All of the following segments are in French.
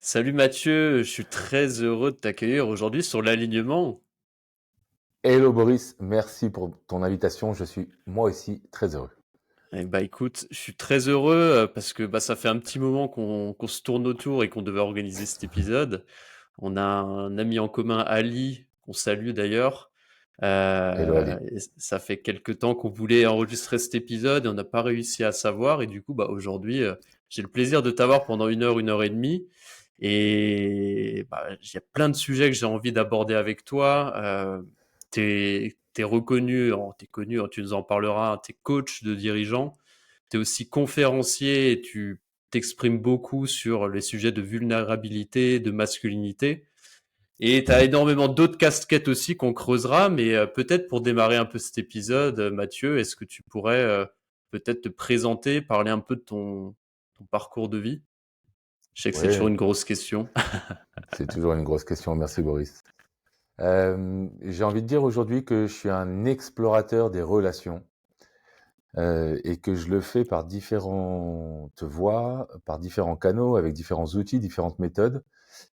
Salut Mathieu, je suis très heureux de t'accueillir aujourd'hui sur l'alignement. Hello Boris, merci pour ton invitation. Je suis moi aussi très heureux. Écoute, je suis très heureux parce que ça fait un petit moment qu'on se tourne autour et qu'on devait organiser cet épisode. On a un ami en commun, Ali, qu'on salue d'ailleurs. Hello Ali. Et ça fait quelque temps qu'on voulait enregistrer cet épisode et on n'a pas réussi à savoir. Et du coup, aujourd'hui, j'ai le plaisir de t'avoir pendant une heure et demie. Et il y a plein de sujets que j'ai envie d'aborder avec toi. T'es reconnu, t'es connu, tu nous en parleras, t'es coach de dirigeants, t'es aussi conférencier et tu t'exprimes beaucoup sur les sujets de vulnérabilité, de masculinité. Et tu as énormément d'autres casquettes aussi qu'on creusera, mais peut-être pour démarrer un peu cet épisode, Mathieu, est-ce que tu pourrais peut-être te présenter, parler un peu de ton parcours de vie? Je sais que c'est toujours Oui, une grosse question. c'est toujours une grosse question. Merci Boris. J'ai envie de dire aujourd'hui que je suis un explorateur des relations et que je le fais par différentes voies, par différents canaux, avec différents outils, différentes méthodes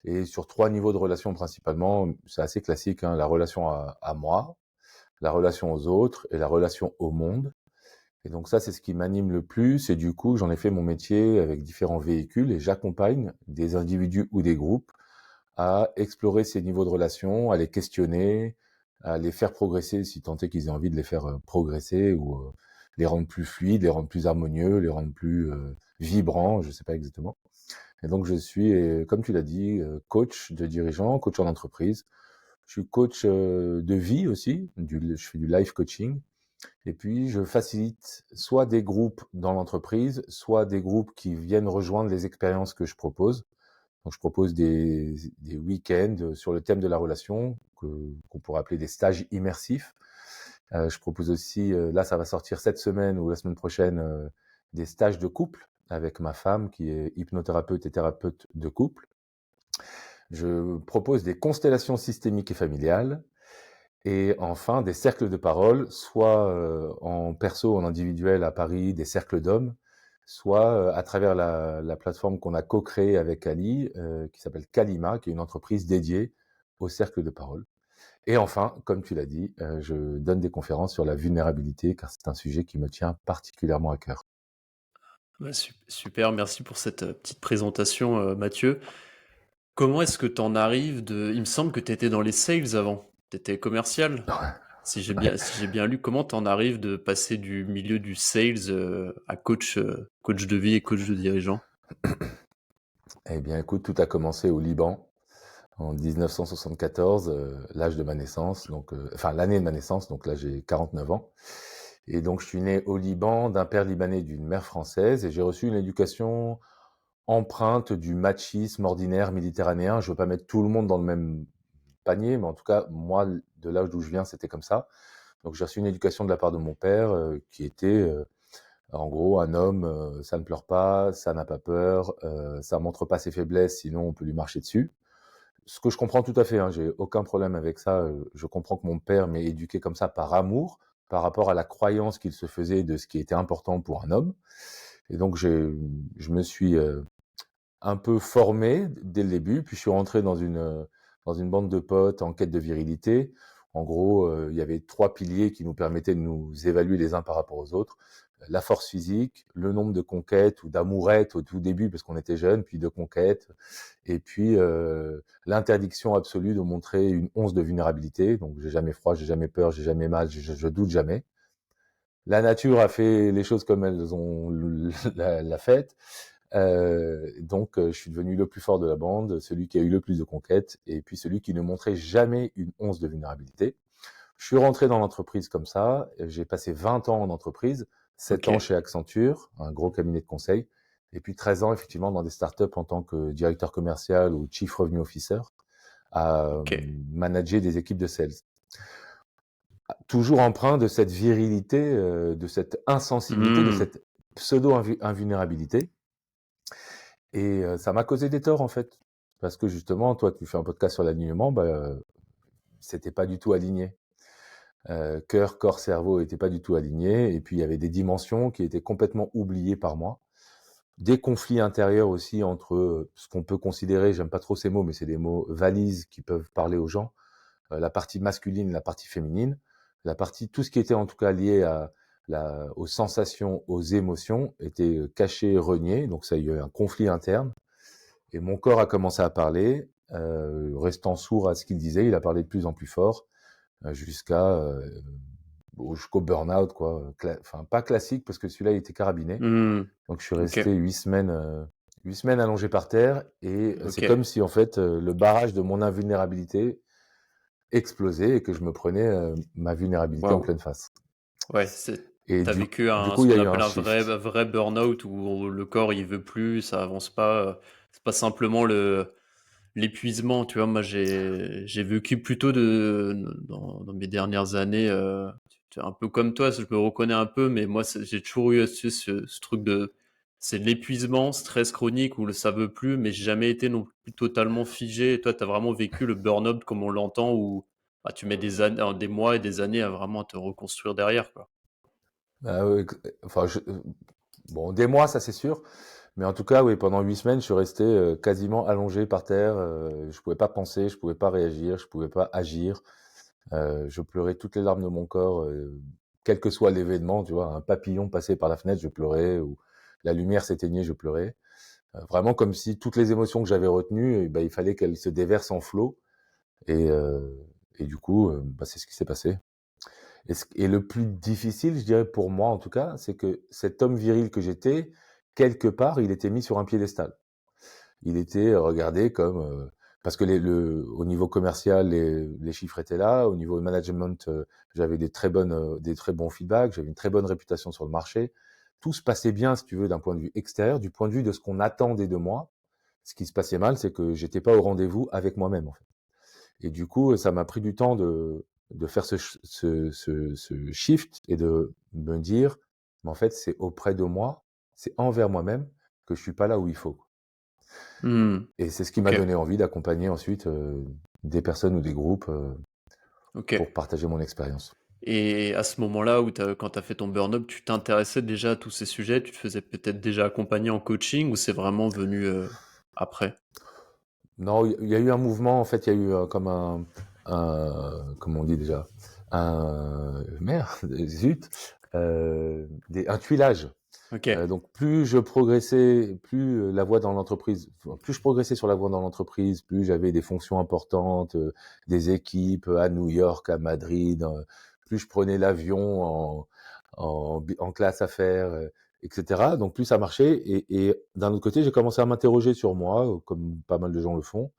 et sur trois niveaux de relations principalement. C'est assez classique, hein, la relation à moi, la relation aux autres et la relation au monde. Et donc ça, c'est ce qui m'anime le plus. Et du coup, j'en ai fait mon métier avec différents véhicules et j'accompagne des individus ou des groupes à explorer ces niveaux de relations, à les questionner, à les faire progresser si tant est qu'ils aient envie de les faire progresser ou les rendre plus fluides, les rendre plus harmonieux, les rendre plus vibrants, je sais pas exactement. Et donc je suis, comme tu l'as dit, coach de dirigeants, coach en entreprise. Je suis coach de vie aussi, je fais du life coaching. Et puis, je facilite soit des groupes dans l'entreprise, soit des groupes qui viennent rejoindre les expériences que je propose. Donc, je propose des week-ends sur le thème de la relation, qu'on pourrait appeler des stages immersifs. Je propose aussi, là, ça va sortir cette semaine ou la semaine prochaine, des stages de couple avec ma femme qui est hypnothérapeute et thérapeute de couple. Je propose des constellations systémiques et familiales. Et enfin, des cercles de parole, soit en perso, en individuel à Paris, des cercles d'hommes, soit à travers la plateforme qu'on a co-créée avec Ali, qui s'appelle Kalima, qui est une entreprise dédiée aux cercles de parole. Et enfin, comme tu l'as dit, je donne des conférences sur la vulnérabilité, car c'est un sujet qui me tient particulièrement à cœur. Super, merci pour cette petite présentation, Mathieu. Comment est-ce que tu en arrives de... Il me semble que tu étais dans les sales avant, tu étais commercial. Ouais. Si j'ai bien lu, comment t'en arrives de passer du milieu du sales à coach, coach de vie et coach de dirigeant? Eh bien, écoute, tout a commencé au Liban en 1974, l'âge de ma naissance, donc, enfin l'année de ma naissance, donc là j'ai 49 ans. Et donc je suis né au Liban d'un père libanais et d'une mère française et j'ai reçu une éducation empreinte du machisme ordinaire méditerranéen. Je veux pas mettre tout le monde dans le même panier, mais en tout cas, moi, de là d'où je viens, c'était comme ça. Donc j'ai reçu une éducation de la part de mon père qui était, en gros, un homme, ça ne pleure pas, ça n'a pas peur, ça montre pas ses faiblesses, sinon on peut lui marcher dessus. Ce que je comprends tout à fait, hein, j'ai aucun problème avec ça. Je comprends que mon père m'ait éduqué comme ça par amour, par rapport à la croyance qu'il se faisait de ce qui était important pour un homme. Et donc, je me suis un peu formé dès le début, puis je suis rentré dans une bande de potes en quête de virilité. En gros, il y avait trois piliers qui nous permettaient de nous évaluer les uns par rapport aux autres. La force physique, le nombre de conquêtes ou d'amourettes au tout début parce qu'on était jeunes, puis de conquêtes, et puis l'interdiction absolue de montrer une once de vulnérabilité. Donc j'ai jamais froid, j'ai jamais peur, j'ai jamais mal, je doute jamais. La nature a fait les choses comme elles ont la fait. Je suis devenu le plus fort de la bande, celui qui a eu le plus de conquêtes, et puis celui qui ne montrait jamais une once de vulnérabilité. Je suis rentré dans l'entreprise comme ça, j'ai passé 20 ans en entreprise, 7 ans Ok, chez Accenture, un gros cabinet de conseil, et puis 13 ans effectivement dans des startups en tant que directeur commercial ou chief revenue officer, à ok. manager des équipes de sales. Toujours empreint de cette virilité, de cette insensibilité, de Hmm. cette pseudo-invulnérabilité. Et ça m'a causé des torts en fait. Parce que justement, toi, tu fais un podcast sur l'alignement, c'était pas du tout aligné. Cœur, corps, cerveau étaient pas du tout alignés. Et puis il y avait des dimensions qui étaient complètement oubliées par moi. des conflits intérieurs aussi entre ce qu'on peut considérer, j'aime pas trop ces mots, mais c'est des mots valises qui peuvent parler aux gens, la partie masculine, la partie féminine, la partie, tout ce qui était en tout cas lié aux sensations, aux émotions, était caché, renié, donc ça, il y a eu un conflit interne, et mon corps a commencé à parler, restant sourd à ce qu'il disait, il a parlé de plus en plus fort, jusqu'au burn-out, quoi. Enfin, pas classique, parce que celui-là, il était carabiné. Mmh. Donc, je suis Ok. resté 8 semaines allongé par terre. Et c'est Ok. comme si, en fait, le barrage de mon invulnérabilité explosait et que je me prenais ma vulnérabilité en Waouh. pleine face. Ouais, Et t'as vécu du ce coup, il y qu'on a eu appelle un un shift. vrai burn-out où le corps il veut plus, ça avance pas. C'est pas simplement l'épuisement, tu vois. Moi, j'ai vécu plutôt dans mes dernières années, un peu comme toi, je me reconnais un peu, mais moi, j'ai toujours eu ce truc c'est de l'épuisement, stress chronique où ça veut plus, mais j'ai jamais été non plus totalement figé. Et toi, tu as vraiment vécu le burn-out comme on l'entend, où bah, tu mets des années, des mois et des années à vraiment te reconstruire derrière, quoi. Ah ouais, enfin, bon, des mois, ça c'est sûr. Mais en tout cas, oui, pendant 8 semaines, je suis resté quasiment allongé par terre. Je pouvais pas penser, je pouvais pas réagir, je pouvais pas agir. Je pleurais toutes les larmes de mon corps, quel que soit l'événement, tu vois, un papillon passait par la fenêtre, je pleurais, ou la lumière s'éteignait, je pleurais. Vraiment comme si toutes les émotions que j'avais retenues, ben, il fallait qu'elles se déversent en flot. Et, euh, et du coup, bah, c'est ce qui s'est passé. Et le plus difficile, je dirais pour moi en tout cas, c'est que cet homme viril que j'étais, quelque part, il était mis sur un piédestal. Il était regardé comme parce que au niveau commercial, les chiffres étaient là. Au niveau management, j'avais des très bons feedbacks. J'avais une très bonne réputation sur le marché. Tout se passait bien, si tu veux, d'un point de vue extérieur, du point de vue de ce qu'on attendait de moi. Ce qui se passait mal, c'est que j'étais pas au rendez-vous avec moi-même, en fait. Et du coup, ça m'a pris du temps de faire ce shift et de me dire, mais en fait, c'est auprès de moi, c'est envers moi-même que je suis pas là où il faut. Mmh. Et c'est ce qui Ok. m'a donné envie d'accompagner ensuite des personnes ou des groupes Ok. pour partager mon expérience. Et à ce moment-là où quand tu as fait ton burn-out, tu t'intéressais déjà à tous ces sujets? Tu te faisais peut-être déjà accompagner en coaching ou c'est vraiment venu, après? Non, il y a eu un mouvement, en fait, il y a eu comme comment on dit déjà, merde, zut, un tuilage. OK. Donc plus je progressais, plus la voie dans l'entreprise, plus je progressais sur la voie dans l'entreprise, plus j'avais des fonctions importantes, des équipes à New York, à Madrid, plus je prenais l'avion en classe affaires, etc. Donc plus ça marchait. Et d'un autre côté, j'ai commencé à m'interroger sur moi, comme pas mal de gens le font.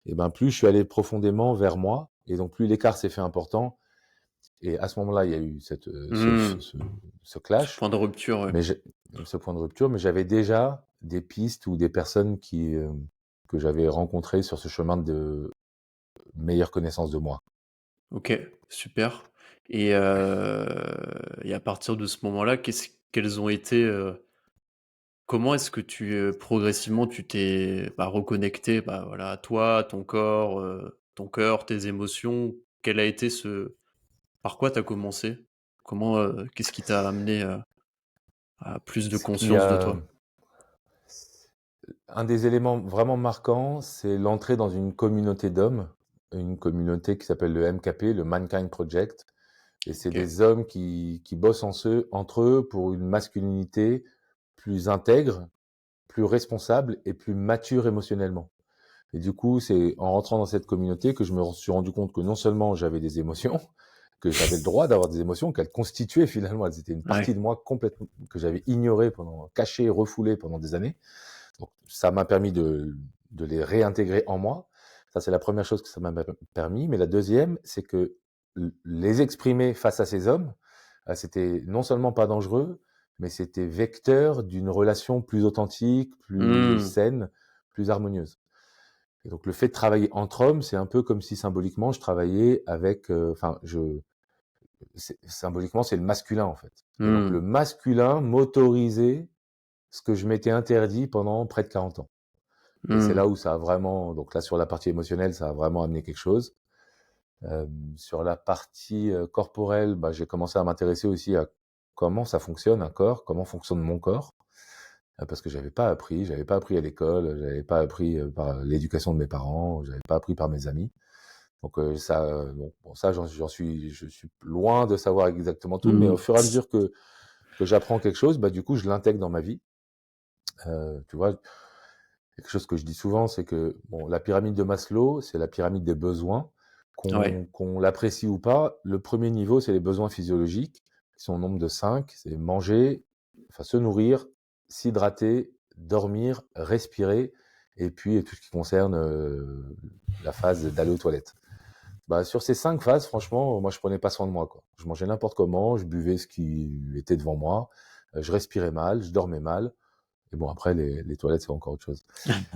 Et ben plus je suis allé profondément vers moi, et donc plus l'écart s'est fait important. Et à ce moment-là, il y a eu Mmh. ce Ce clash. point de rupture, ouais. Mais ce point de rupture, mais j'avais déjà des pistes ou des personnes que j'avais rencontrées sur ce chemin de meilleure connaissance de moi. OK, super. Et et à partir de ce moment-là, quelles ont été, comment est-ce que progressivement tu t'es, bah, reconnecté, bah, voilà, à toi, à ton cœur, tes émotions? Quel a été ce par quoi tu as commencé? Qu'est-ce qui t'a amené, à plus de Ce qui conscience de a toi? Un des éléments vraiment marquants, c'est l'entrée dans une communauté d'hommes, une communauté qui s'appelle le MKP, le Mankind Project. Et c'est OK. des hommes qui bossent entre eux pour une masculinité plus intègre, plus responsable et plus mature émotionnellement. Et du coup, c'est en rentrant dans cette communauté que je me suis rendu compte que non seulement j'avais des émotions, que j'avais le droit d'avoir des émotions, qu'elles constituaient finalement, elles étaient une partie Ouais. de moi complètement que j'avais ignorée cachée, refoulée pendant des années. Donc, ça m'a permis de les réintégrer en moi. Ça, c'est la première chose que ça m'a permis. Mais la deuxième, c'est que les exprimer face à ces hommes, c'était non seulement pas dangereux, mais c'était vecteur d'une relation plus authentique, plus Mmh. saine, plus harmonieuse. Et donc, le fait de travailler entre hommes, c'est un peu comme si symboliquement, je travaillais avec, symboliquement, c'est le masculin, en fait. Et donc, Mmh. le masculin m'autorisait ce que je m'étais interdit pendant près de 40 ans. Et c'est Mmh. là où ça a vraiment, donc là, sur la partie émotionnelle, ça a vraiment amené quelque chose. Sur la partie corporelle, bah, j'ai commencé à m'intéresser aussi à comment ça fonctionne un corps, comment fonctionne mon corps. parce que j'avais pas appris à l'école, j'avais pas appris par l'éducation de mes parents, j'avais pas appris par mes amis. Donc ça, bon, ça, je suis loin de savoir exactement tout, mais au Mmh. fur et à mesure que j'apprends quelque chose, bah du coup, je l'intègre dans ma vie. Tu vois, quelque chose que je dis souvent, c'est que bon, la pyramide de Maslow, c'est la pyramide des besoins. Ouais. Qu'on l'apprécie ou pas, le premier niveau, c'est les besoins physiologiques, qui sont au nombre de 5. C'est manger, enfin se nourrir, s'hydrater, dormir, respirer, et puis tout ce qui concerne la phase d'aller aux toilettes. Bah, sur ces 5 phases, franchement, moi, je prenais pas soin de moi, quoi. Je mangeais n'importe comment, je buvais ce qui était devant moi, je respirais mal, je dormais mal. Et bon, après, les toilettes, c'est encore autre chose.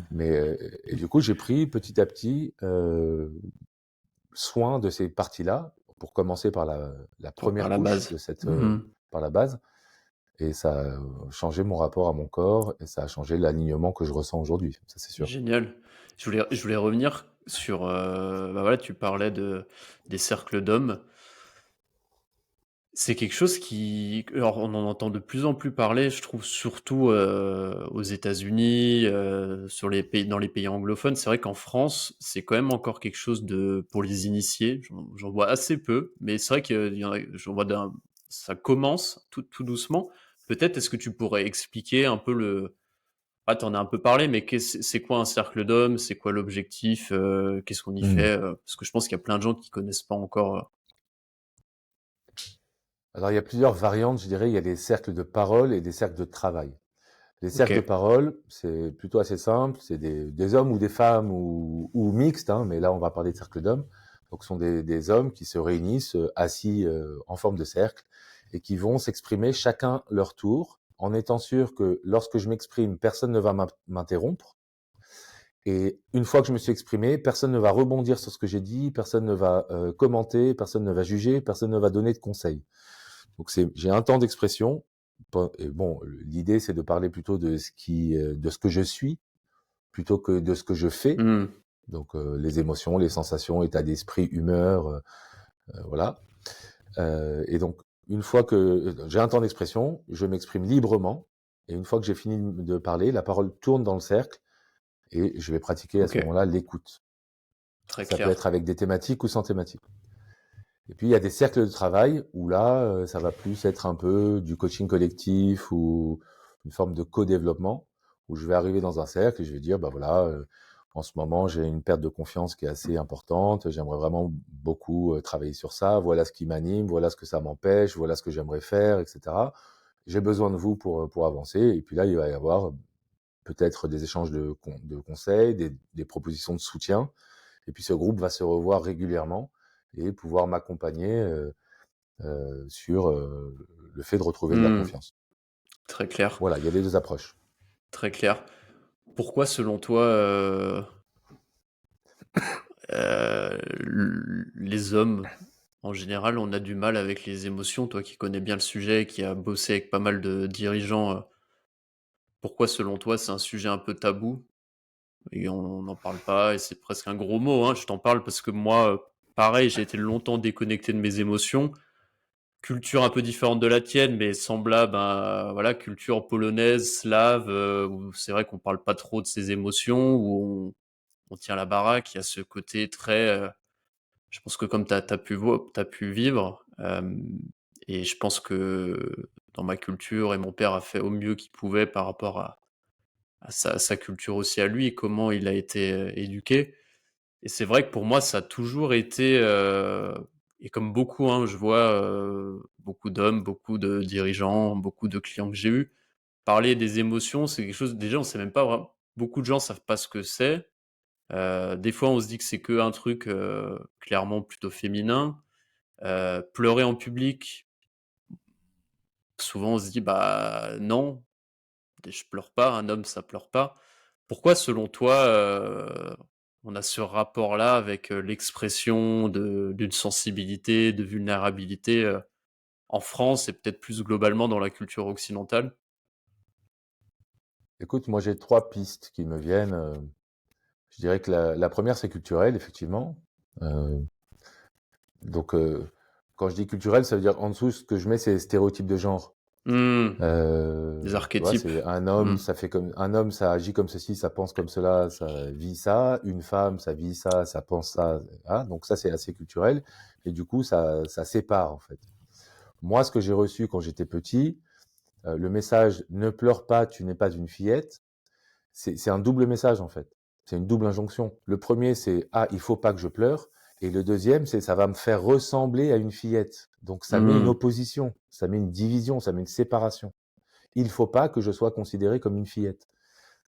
Mais, et du coup, j'ai pris petit à petit soin de ces parties-là, pour commencer par la Par première la couche base. de cette, Mmh. par la base. Et ça a changé mon rapport à mon corps et ça a changé l'alignement que je ressens aujourd'hui, ça c'est sûr. Génial. Je voulais revenir sur, bah, voilà, tu parlais des cercles d'hommes. C'est quelque chose qui alors on en entend de plus en plus parler, je trouve surtout, aux États-Unis, dans les pays anglophones. C'est vrai qu'en France, c'est quand même encore quelque chose de pour les initiés, j'en vois assez peu, mais c'est vrai qu'il y en a j'en vois ça commence tout doucement. Peut-être est-ce que tu pourrais expliquer un peu tu en as un peu parlé, mais c'est quoi un cercle d'hommes? C'est quoi l'objectif? Qu'est-ce qu'on y Mmh. fait? Parce que je pense qu'il y a plein de gens qui connaissent pas encore, Alors il y a plusieurs variantes, je dirais, il y a des cercles de parole et des cercles de travail. Les cercles de OK, parole, c'est plutôt assez simple, c'est des hommes ou des femmes ou mixtes, hein, mais là on va parler de cercles d'hommes. Donc ce sont des hommes qui se réunissent assis en forme de cercle et qui vont s'exprimer chacun leur tour, en étant sûr que lorsque je m'exprime, personne ne va m'interrompre. Et une fois que je me suis exprimé, personne ne va rebondir sur ce que j'ai dit, personne ne va commenter, personne ne va juger, personne ne va donner de conseils. Donc j'ai un temps d'expression. Et bon, l'idée c'est de parler plutôt de ce que je suis plutôt que de ce que je fais. mmh, Donc les émotions, les sensations, état d'esprit, humeur, voilà. Et donc une fois que j'ai un temps d'expression, je m'exprime librement. Et une fois que j'ai fini de parler, la parole tourne dans le cercle et je vais pratiquer à ce OK, moment-là l'écoute. très Ça peut clair. être avec des thématiques ou sans thématiques. Et puis il y a des cercles de travail où là, ça va plus être un peu du coaching collectif ou une forme de co-développement, où je vais arriver dans un cercle et je vais dire, bah voilà, en ce moment j'ai une perte de confiance qui est assez importante, j'aimerais vraiment beaucoup travailler sur ça, voilà ce qui m'anime, voilà ce que ça m'empêche, voilà ce que j'aimerais faire, etc. J'ai besoin de vous pour avancer. Et puis là, il va y avoir peut-être des échanges de conseils, des propositions de soutien. Et puis ce groupe va se revoir régulièrement et pouvoir m'accompagner sur le fait de retrouver de la Mmh, confiance. très clair, Voilà, il y a les deux approches. très clair. Pourquoi selon toi, les hommes, en général, on a du mal avec les émotions? Toi qui connais bien le sujet, qui a bossé avec pas mal de dirigeants, pourquoi selon toi c'est un sujet un peu tabou et on n'en parle pas et c'est presque un gros mot, hein? Je t'en parle parce que moi, pareil, j'ai été longtemps déconnecté de mes émotions. Culture un peu différente de la tienne, mais semblable à voilà, culture polonaise, slave, où c'est vrai qu'on parle pas trop de ses émotions, où on tient la baraque. Il y a ce côté très, je pense que comme tu as pu vivre, et je pense que dans ma culture et mon père a fait au mieux qu'il pouvait par rapport à sa culture aussi à lui et comment il a été, éduqué. Et c'est vrai que pour moi, ça a toujours été, et comme beaucoup, hein, je vois, beaucoup d'hommes, beaucoup de dirigeants, beaucoup de clients que j'ai eus, parler des émotions, c'est quelque chose déjà on sait même pas vraiment beaucoup de gens savent pas ce que c'est. Des fois, on se dit que c'est qu'un truc, clairement plutôt féminin. Pleurer en public, souvent on se dit: «Bah non, je pleure pas, un homme ça pleure pas». Pourquoi selon toi, on a ce rapport-là avec, l'expression d'une sensibilité, de vulnérabilité, en France et peut-être plus globalement dans la culture occidentale? Écoute, moi j'ai trois pistes qui me viennent. Je dirais que la première, c'est culturel, effectivement. Euh, donc, quand je dis culturel, ça veut dire en dessous, ce que je mets, c'est stéréotypes de genre. Mmh. Des Tu vois, archétypes. c'est un homme, Mmh. ça fait comme un homme, ça agit comme ceci, ça pense comme cela, ça vit ça. Une femme, ça vit ça, ça pense ça. Ah, donc ça, c'est assez culturel. Et du coup, ça sépare en fait. Moi, ce que j'ai reçu quand j'étais petit, le message "Ne pleure pas, tu n'es pas une fillette", c'est un double message en fait. C'est une double injonction. Le premier, c'est ah, il faut pas que je pleure. Et le deuxième, c'est ça va me faire ressembler à une fillette. Donc ça met une Mmh. opposition, ça met une division, ça met une séparation. Il faut pas que je sois considéré comme une fillette.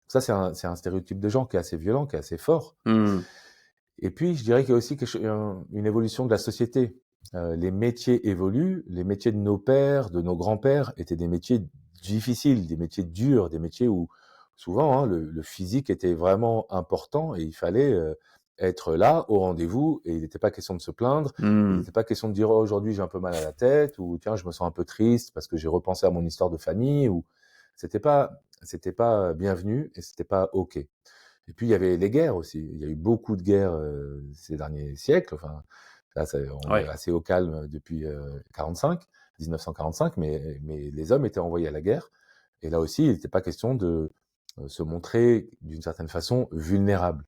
Ça, c'est un stéréotype de genre qui est assez violent, qui est assez fort. Mmh. Et puis, je dirais qu'il y a aussi une évolution de la société. Les métiers évoluent. Les métiers de nos pères, de nos grands-pères étaient des métiers difficiles, des métiers durs, des métiers où souvent hein, le physique était vraiment important et il fallait être là au rendez-vous et il n'était pas question de se plaindre. Il Mmh. n'était pas question de dire oh, aujourd'hui j'ai un peu mal à la tête ou tiens je me sens un peu triste parce que j'ai repensé à mon histoire de famille ou c'était pas bienvenu et c'était pas ok. Et puis il y avait les guerres aussi. Il y a eu beaucoup de guerres ces derniers siècles. Enfin, là, on est Ouais. assez au calme depuis 45, 1945, mais les hommes étaient envoyés à la guerre. Et là aussi, il n'était pas question de se montrer d'une certaine façon vulnérable.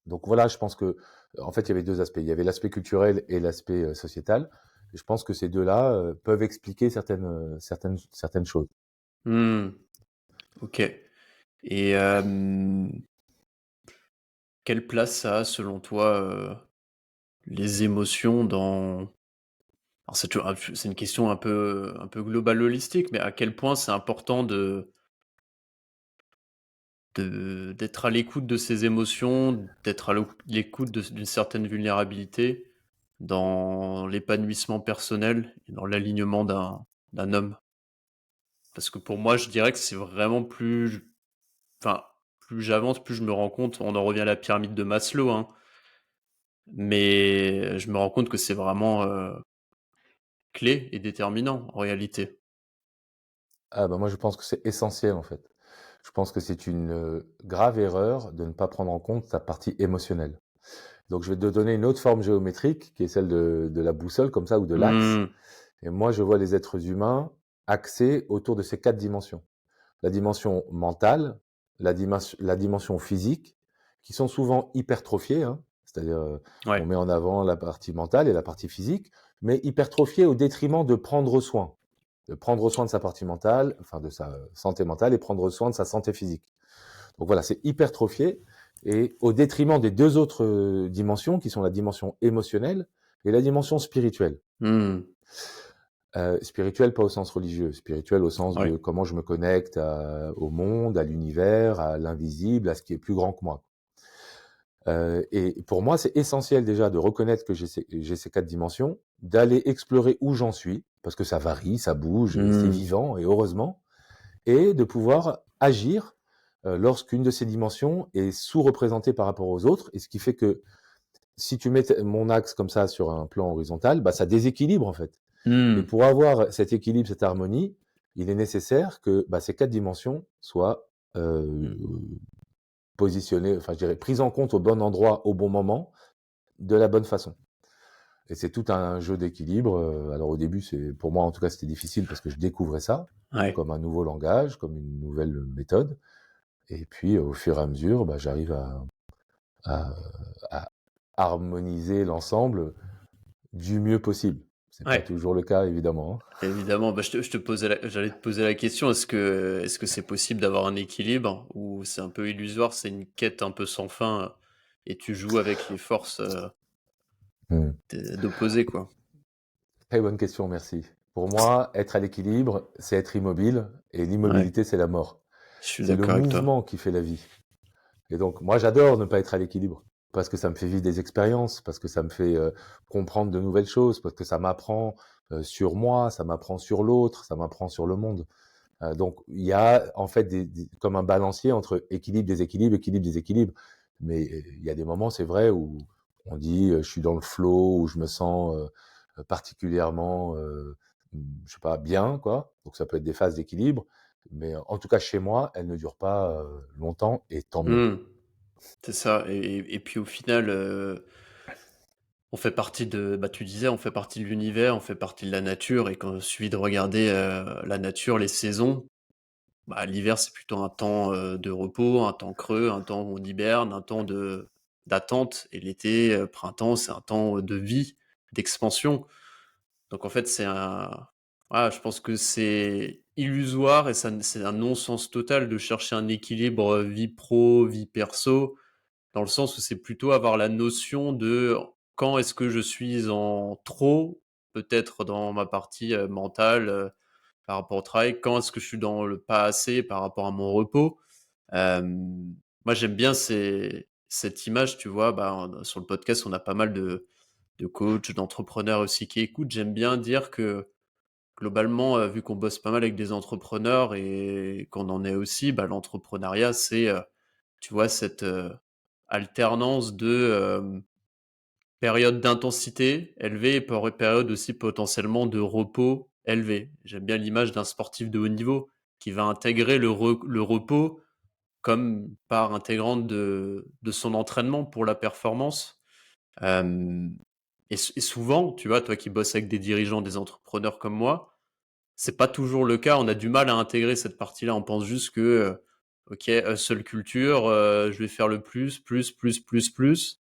Donc voilà, je pense que en fait, il y avait deux aspects. Il y avait l'aspect culturel et l'aspect sociétal. Et je pense que ces deux-là peuvent expliquer certaines choses. Mmh. OK. Et quelle place ça a selon toi, les émotions dans alors c'est une question un peu globale holistique, mais à quel point c'est important d'être à l'écoute de ses émotions, d'être à l'écoute d'une certaine vulnérabilité dans l'épanouissement personnel et dans l'alignement d'un homme? Parce que pour moi, je dirais que c'est vraiment enfin, plus j'avance, plus je me rends compte, on en revient à la pyramide de Maslow, hein, mais je me rends compte que c'est vraiment, clé et déterminant en réalité. Ah bah moi, je pense que c'est essentiel en fait. Je pense que c'est une grave erreur de ne pas prendre en compte sa partie émotionnelle. Donc, je vais te donner une autre forme géométrique qui est celle de la boussole, comme ça, ou de l'axe. Mmh, Et moi, je vois les êtres humains axés autour de ces quatre dimensions. La dimension mentale, la dimension physique, qui sont souvent hypertrophiées, hein, c'est-à-dire on ouais. met en avant la partie mentale et la partie physique, mais hypertrophiées au détriment de prendre soin de sa partie mentale, enfin de sa santé mentale et prendre soin de sa santé physique. Donc voilà, c'est hypertrophié et au détriment des deux autres dimensions qui sont la dimension émotionnelle et la dimension spirituelle. Mmh, Spirituelle, pas au sens religieux, spirituelle au sens ouais. de comment je me connecte au monde, à l'univers, à l'invisible, à ce qui est plus grand que moi. Et pour moi, c'est essentiel déjà de reconnaître que j'ai ces quatre dimensions, d'aller explorer où j'en suis, parce que ça varie, ça bouge et c'est Mmh, vivant, et heureusement, et de pouvoir agir lorsqu'une de ces dimensions est sous-représentée par rapport aux autres, et ce qui fait que si tu mets mon axe comme ça sur un plan horizontal, bah, ça déséquilibre en fait. Et mmh, pour avoir cet équilibre, cette harmonie, il est nécessaire que bah, ces quatre dimensions soient euh, positionnées, enfin je dirais prises en compte au bon endroit, au bon moment, de la bonne façon. Et c'est tout un jeu d'équilibre. Alors au début, pour moi en tout cas, c'était difficile parce que je découvrais ça ouais. comme un nouveau langage, comme une nouvelle méthode. Et puis au fur et à mesure, bah, j'arrive à, à harmoniser l'ensemble du mieux possible. C'est pas Ouais, toujours le cas, évidemment, hein. évidemment. Bah, j'allais te poser la question, est-ce que c'est possible d'avoir un équilibre ou c'est un peu illusoire, c'est une quête un peu sans fin, et tu joues avec les forces, Hmm. d'opposés, quoi? Très bonne question, merci. Pour moi, être à l'équilibre, c'est être immobile, et Ouais, l'immobilité, c'est la mort. je suis C'est le d'accord avec toi. mouvement qui fait la vie. Et donc, moi, j'adore ne pas être à l'équilibre, parce que ça me fait vivre des expériences, parce que ça me fait comprendre de nouvelles choses, parce que ça m'apprend sur moi, ça m'apprend sur l'autre, ça m'apprend sur le monde. Donc, il y a en fait comme un balancier entre équilibre, déséquilibre, équilibre, déséquilibre. Mais il y a des moments, c'est vrai, où on dit je suis dans le flow, où je me sens particulièrement, je sais pas, bien, quoi. Donc, ça peut être des phases d'équilibre. Mais en tout cas, chez moi, elles ne durent pas longtemps et tant mieux. Mmh, c'est ça et puis au final, on fait partie de, bah, tu disais, on fait partie de l'univers, on fait partie de la nature et quand il suffit de regarder, la nature, les saisons, bah, l'hiver, c'est plutôt un temps, de repos, un temps creux, un temps où on hiberne, un temps de d'attente et l'été, printemps, c'est un temps, de vie, d'expansion. Donc en fait, c'est un voilà, je pense que c'est illusoire et ça c'est un non-sens total de chercher un équilibre, vie pro, vie perso, dans le sens où c'est plutôt avoir la notion de quand est-ce que je suis en trop, peut-être dans ma partie, mentale, par rapport au travail, quand est-ce que je suis dans le pas assez par rapport à mon repos. Moi j'aime bien cette image, tu vois? Bah, sur le podcast, on a pas mal de coachs, d'entrepreneurs aussi qui écoutent. J'aime bien dire que globalement, vu qu'on bosse pas mal avec des entrepreneurs et qu'on en est aussi, bah, l'entrepreneuriat, c'est, tu vois, cette, alternance de, période d'intensité élevée et période aussi potentiellement de repos élevé. J'aime bien l'image d'un sportif de haut niveau qui va intégrer le repos comme part intégrante de son entraînement pour la performance. Hem et souvent, tu vois, toi qui bosses avec des dirigeants, des entrepreneurs comme moi, c'est pas toujours le cas. On a du mal à intégrer cette partie-là. On pense juste que, OK, hustle culture, je vais faire le plus, plus, plus, plus, plus,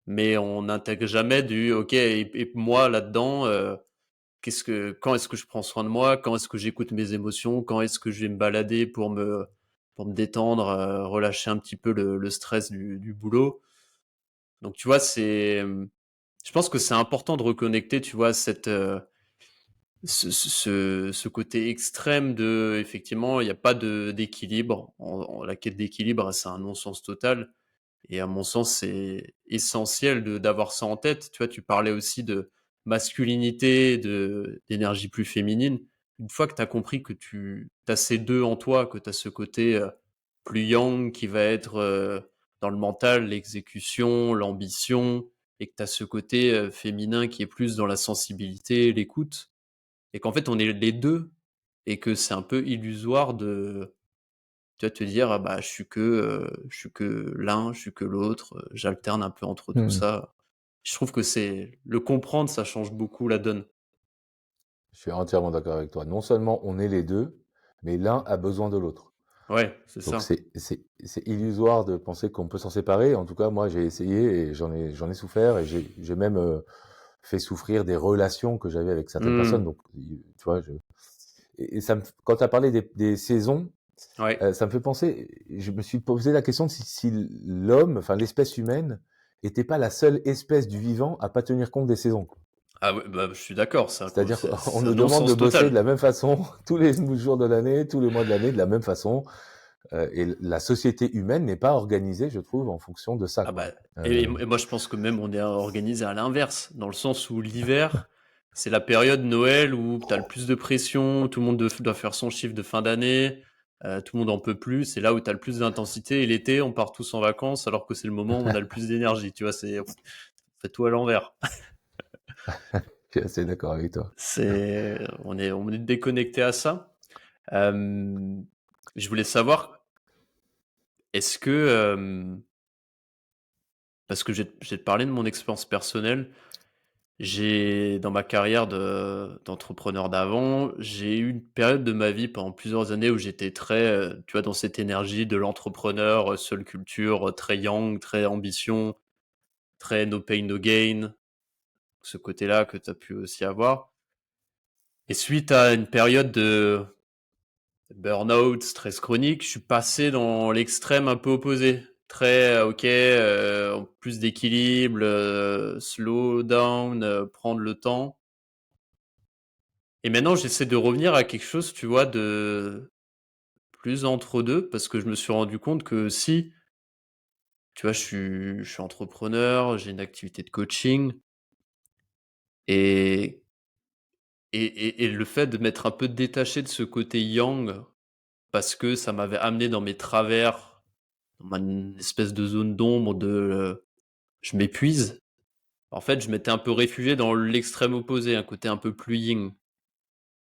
mais on n'intègre jamais du OK et moi là-dedans, quand est-ce que je prends soin de moi? Quand est-ce que j'écoute mes émotions? Quand est-ce que je vais me balader pour me détendre, relâcher un petit peu le stress du boulot? Donc tu vois, je pense que c'est important de reconnecter, tu vois, ce côté extrême de effectivement, il y a pas d'équilibre. La quête d'équilibre, c'est un non-sens total et à mon sens, c'est essentiel d'avoir ça en tête. Tu vois, tu parlais aussi de masculinité, d'énergie plus féminine. Une fois que tu as compris que tu as ces 2 en toi, que tu as ce côté, plus yang qui va être, dans le mental, l'exécution, l'ambition et que tu as ce côté, féminin qui est plus dans la sensibilité, l'écoute et qu'en fait on est les 2 et que c'est un peu illusoire de tu vas te dire: «Ah bah, je suis que l'un, je suis que l'autre», j'alterne un peu entre tout Mmh. ça. Je trouve que c'est le comprendre, ça change beaucoup la donne. Je suis entièrement d'accord avec toi. Non seulement on est les 2, mais l'un a besoin de l'autre. Ouais, c'est Donc ça. c'est illusoire de penser qu'on peut s'en séparer. En tout cas, moi, j'ai essayé et j'en ai souffert et j'ai même, fait souffrir des relations que j'avais avec certaines personnes. Mmh. Donc, tu vois, et ça me quand tu as parlé des saisons, Ouais. ça me fait penser, je me suis posé la question de si l'homme, enfin l'espèce humaine, était pas la seule espèce du vivant à pas tenir compte des saisons, quoi. Ah ouais, bah, je suis d'accord, C'est-à-dire qu'on c'est un nous demande de non-sens bosser de total. la même façon tous les jours de l'année, tous les mois de l'année, de la même façon. Et la société humaine n'est pas organisée, je trouve, en fonction de ça, Ah quoi. bah et moi je pense que même on est organisé à l'inverse, dans le sens où l'hiver, c'est la période Noël où tu as le plus de pression, tout le monde doit faire son chiffre de fin d'année, tout le monde en peut plus, c'est là où tu as le plus d'intensité et l'été, on part tous en vacances alors que c'est le moment où on a le plus d'énergie, tu vois? C'est on fait tout à l'envers. Je suis assez d'accord avec toi. On est déconnecté à ça. Hem, je voulais savoir, est-ce que, parce que je vais te parler de mon expérience personnelle. J'ai dans ma carrière d'entrepreneur d'avant, j'ai eu une période de ma vie pendant plusieurs années où j'étais très, tu vois, dans cette énergie de l'entrepreneur, seule culture, très yang, très ambition, très no pain, no gain, ce côté-là que tu as pu aussi avoir. Et suite à une période de burn-out, stress chronique, je suis passé dans l'extrême un peu opposé. Très, OK, plus d'équilibre, slow down, prendre le temps. Et maintenant, j'essaie de revenir à quelque chose, tu vois, de plus entre 2 parce que je me suis rendu compte que si, tu vois, je suis entrepreneur, j'ai une activité de coaching et et le fait de m'être un peu détaché de ce côté yang parce que ça m'avait amené dans mes travers, dans ma espèce de zone d'ombre de, je m'épuise. En fait, je m'étais un peu réfugié dans l'extrême opposé, un côté un peu plus yin.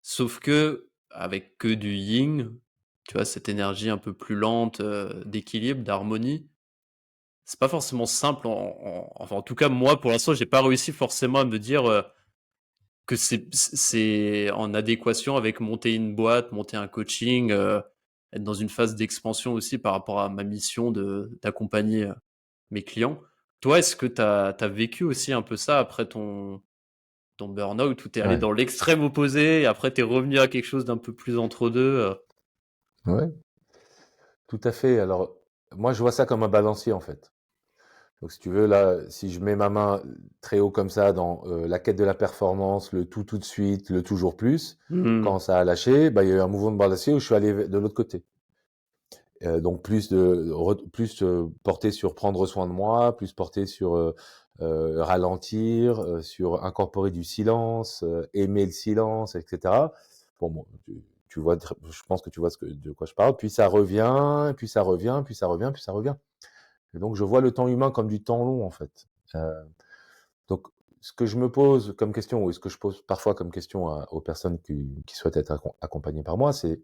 Sauf que, avec que du yin, tu vois, cette énergie un peu plus lente, d'équilibre, d'harmonie, c'est pas forcément simple enfin, en tout cas, moi, pour l'instant, j'ai pas réussi forcément à me dire, que c'est en adéquation avec monter une boîte, monter un coaching, être dans une phase d'expansion aussi par rapport à ma mission d'accompagner, mes clients. Toi, est-ce que tu as vécu aussi un peu ça après ton burn-out où tu es allé Ouais, dans l'extrême opposé et après tu es revenu à quelque chose d'un peu plus entre 2? ouais, tout à fait. Alors, moi, je vois ça comme un balancier, en fait. Donc, si tu veux, là, si je mets ma main très haut comme ça dans la quête de la performance, le tout de suite, le toujours plus, Mmh. quand ça a lâché, bah, il y a eu un mouvement de balancier où je suis allé de l'autre côté. Donc plus porté sur prendre soin de moi, plus porté sur ralentir, sur incorporer du silence, aimer le silence, etc. Bon, tu vois, je pense que tu vois de quoi je parle. Puis ça revient, puis ça revient, puis ça revient, puis ça revient. Et donc je vois le temps humain comme du temps long en fait. Donc ce que je me pose comme question, ou ce que je pose parfois comme question aux personnes qui souhaitent être accompagnées par moi, c'est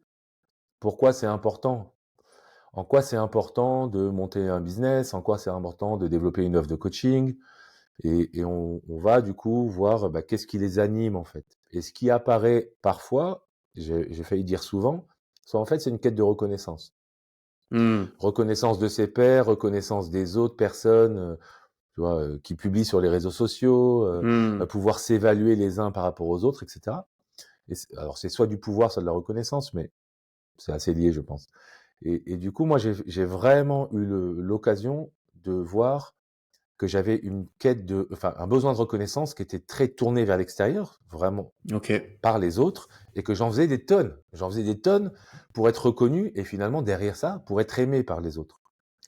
pourquoi c'est important, en quoi c'est important de monter un business, en quoi c'est important de développer une offre de coaching. Et on va du coup voir bah, qu'est-ce qui les anime en fait. Et ce qui apparaît parfois, j'ai failli dire souvent, soit en fait c'est une quête de reconnaissance. Mmh. Reconnaissance de ses pairs, reconnaissance des autres personnes tu vois, qui publient sur les réseaux sociaux, Mmh. pouvoir s'évaluer les uns par rapport aux autres, etc. Alors c'est soit du pouvoir, soit de la reconnaissance, mais c'est assez lié, je pense. Et du coup, moi, j'ai vraiment eu l'occasion de voir que j'avais une quête enfin, un besoin de reconnaissance qui était très tourné vers l'extérieur, vraiment OK. par les autres, et que j'en faisais des tonnes. J'en faisais des tonnes pour être reconnu, et finalement, derrière ça, pour être aimé par les autres.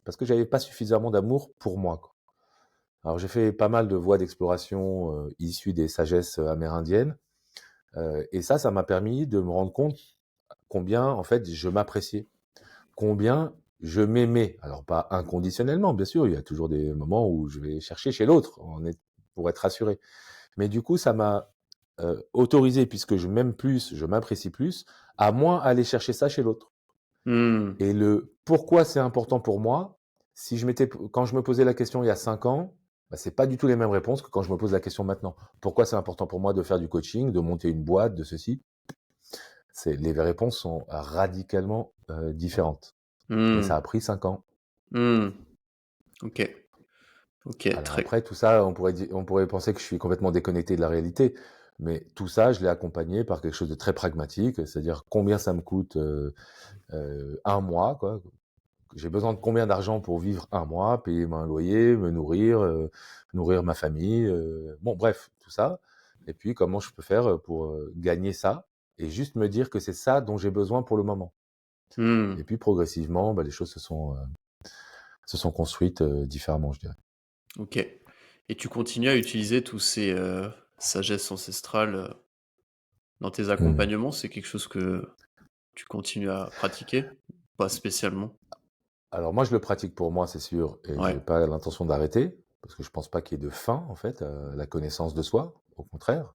Parce que j'avais pas suffisamment d'amour pour moi, quoi. Alors, j'ai fait pas mal de voies d'exploration issues des sagesses amérindiennes, et ça m'a permis de me rendre compte combien, en fait, je m'appréciais, combien je m'aimais. Alors, pas inconditionnellement, bien sûr, il y a toujours des moments où je vais chercher chez l'autre pour être rassuré. Mais du coup, ça m'a autorisé, puisque je m'aime plus, je m'apprécie plus, à moins aller chercher ça chez l'autre. Mmh. Et le pourquoi c'est important pour moi, quand je me posais la question il y a 5 ans, bah, c'est pas du tout les mêmes réponses que quand je me pose la question maintenant. Pourquoi c'est important pour moi de faire du coaching, de monter une boîte, de ceci? Les réponses sont radicalement différentes. Mais ça Mmh. a pris 5 ans. Mmh. OK. OK, Alors très après, tout ça, on pourrait penser que je suis complètement déconnecté de la réalité. Mais tout ça, je l'ai accompagné par quelque chose de très pragmatique, c'est-à-dire combien ça me coûte un mois, quoi. J'ai besoin de combien d'argent pour vivre un mois, payer un loyer, me nourrir, nourrir ma famille, bon bref, tout ça. Et puis comment je peux faire pour gagner ça et juste me dire que c'est ça dont j'ai besoin pour le moment. mmh. Et puis progressivement, bah, les choses se sont construites différemment, je dirais. OK. Et tu continues à utiliser tous ces, sagesses ancestrales, dans tes Hmm. accompagnements? C'est quelque chose que tu continues à pratiquer? Pas spécialement? Alors moi, je le pratique pour moi, c'est sûr, et Ouais. j'ai pas l'intention d'arrêter parce que je pense pas qu'il y ait de fin en fait à la connaissance de soi, au contraire.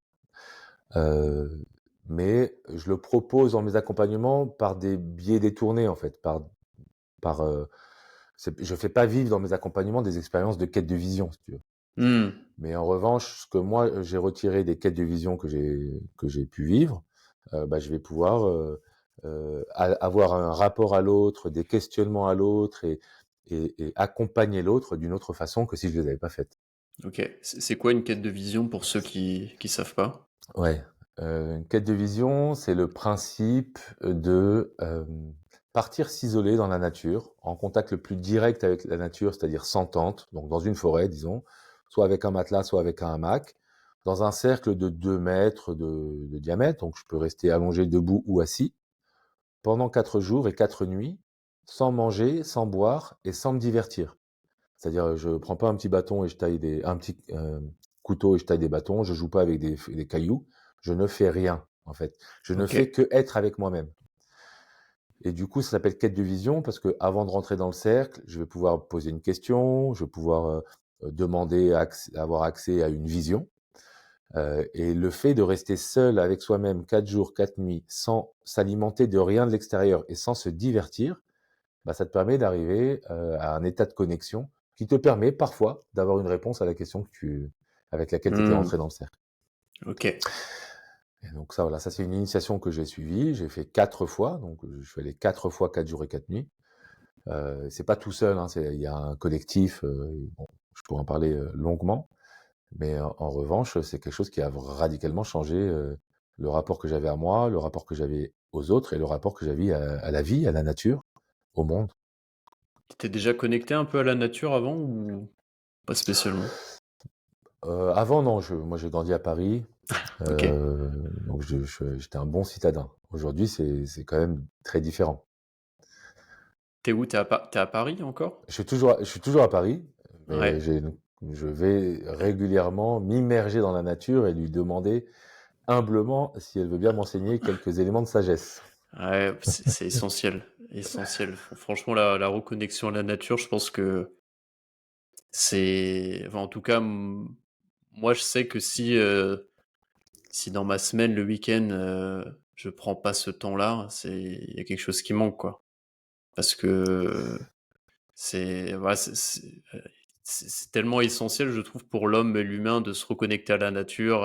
Euh, mais je le propose dans mes accompagnements par des biais détournés en fait, par je fais pas vivre dans mes accompagnements des expériences de quête de vision, si tu veux. Mmh. Mais en revanche, ce que moi j'ai retiré des quêtes de vision que j'ai pu vivre, bah, je vais pouvoir avoir un rapport à l'autre, des questionnements à l'autre et accompagner l'autre d'une autre façon que si je les avais pas faites. OK. C'est quoi une quête de vision pour ceux qui savent pas? Ouais, une quête de vision, c'est le principe de, partir s'isoler dans la nature, en contact le plus direct avec la nature, c'est-à-dire sans tente, donc dans une forêt, disons, soit avec un matelas, soit avec un hamac, dans un cercle de 2 mètres de diamètre, donc je peux rester allongé, debout ou assis, pendant 4 jours et 4 nuits, sans manger, sans boire et sans me divertir. C'est-à-dire, je prends pas un petit bâton et je taille un petit couteau et je taille des bâtons. Je joue pas avec des cailloux. Je ne fais rien, en fait. Je ne fais OK. que être avec moi-même. Et du coup, ça s'appelle quête de vision parce que avant de rentrer dans le cercle, je vais pouvoir poser une question, je vais pouvoir demander avoir accès à une vision. Et le fait de rester seul avec soi-même 4 jours, 4 nuits, sans s'alimenter de rien de l'extérieur et sans se divertir, bah, ça te permet d'arriver à un état de connexion qui te permet parfois d'avoir une réponse à la question avec laquelle tu étais Hmm. rentré dans le cercle. Ok. Et donc ça, voilà, ça c'est une initiation que j'ai suivie. J'ai fait 4 fois, donc je suis allé 4 fois, 4 jours et 4 nuits. C'est pas tout seul, hein, il y a un collectif. Bon, je pourrais en parler longuement, mais en revanche, c'est quelque chose qui a radicalement changé le rapport que j'avais à moi, le rapport que j'avais aux autres et le rapport que j'avais à la vie, à la nature, au monde. Tu t'es déjà connecté un peu à la nature avant ou pas spécialement? Avant, non, moi j'ai grandi à Paris, Ok. donc j'étais un bon citadin. Aujourd'hui, c'est quand même très différent. T'es où? T'es à Paris encore? Je suis toujours à Paris, mais Ouais. je vais régulièrement m'immerger dans la nature et lui demander humblement si elle veut bien m'enseigner quelques éléments de sagesse. Ouais, c'est essentiel. Essentiel. Franchement, la reconnexion à la nature, je pense que c'est. Enfin, en tout cas, moi, je sais que si dans ma semaine, le week-end, je prends pas ce temps-là, il y a quelque chose qui manque, quoi. Parce que voilà, c'est tellement essentiel, je trouve, pour l'homme et l'humain de se reconnecter à la nature,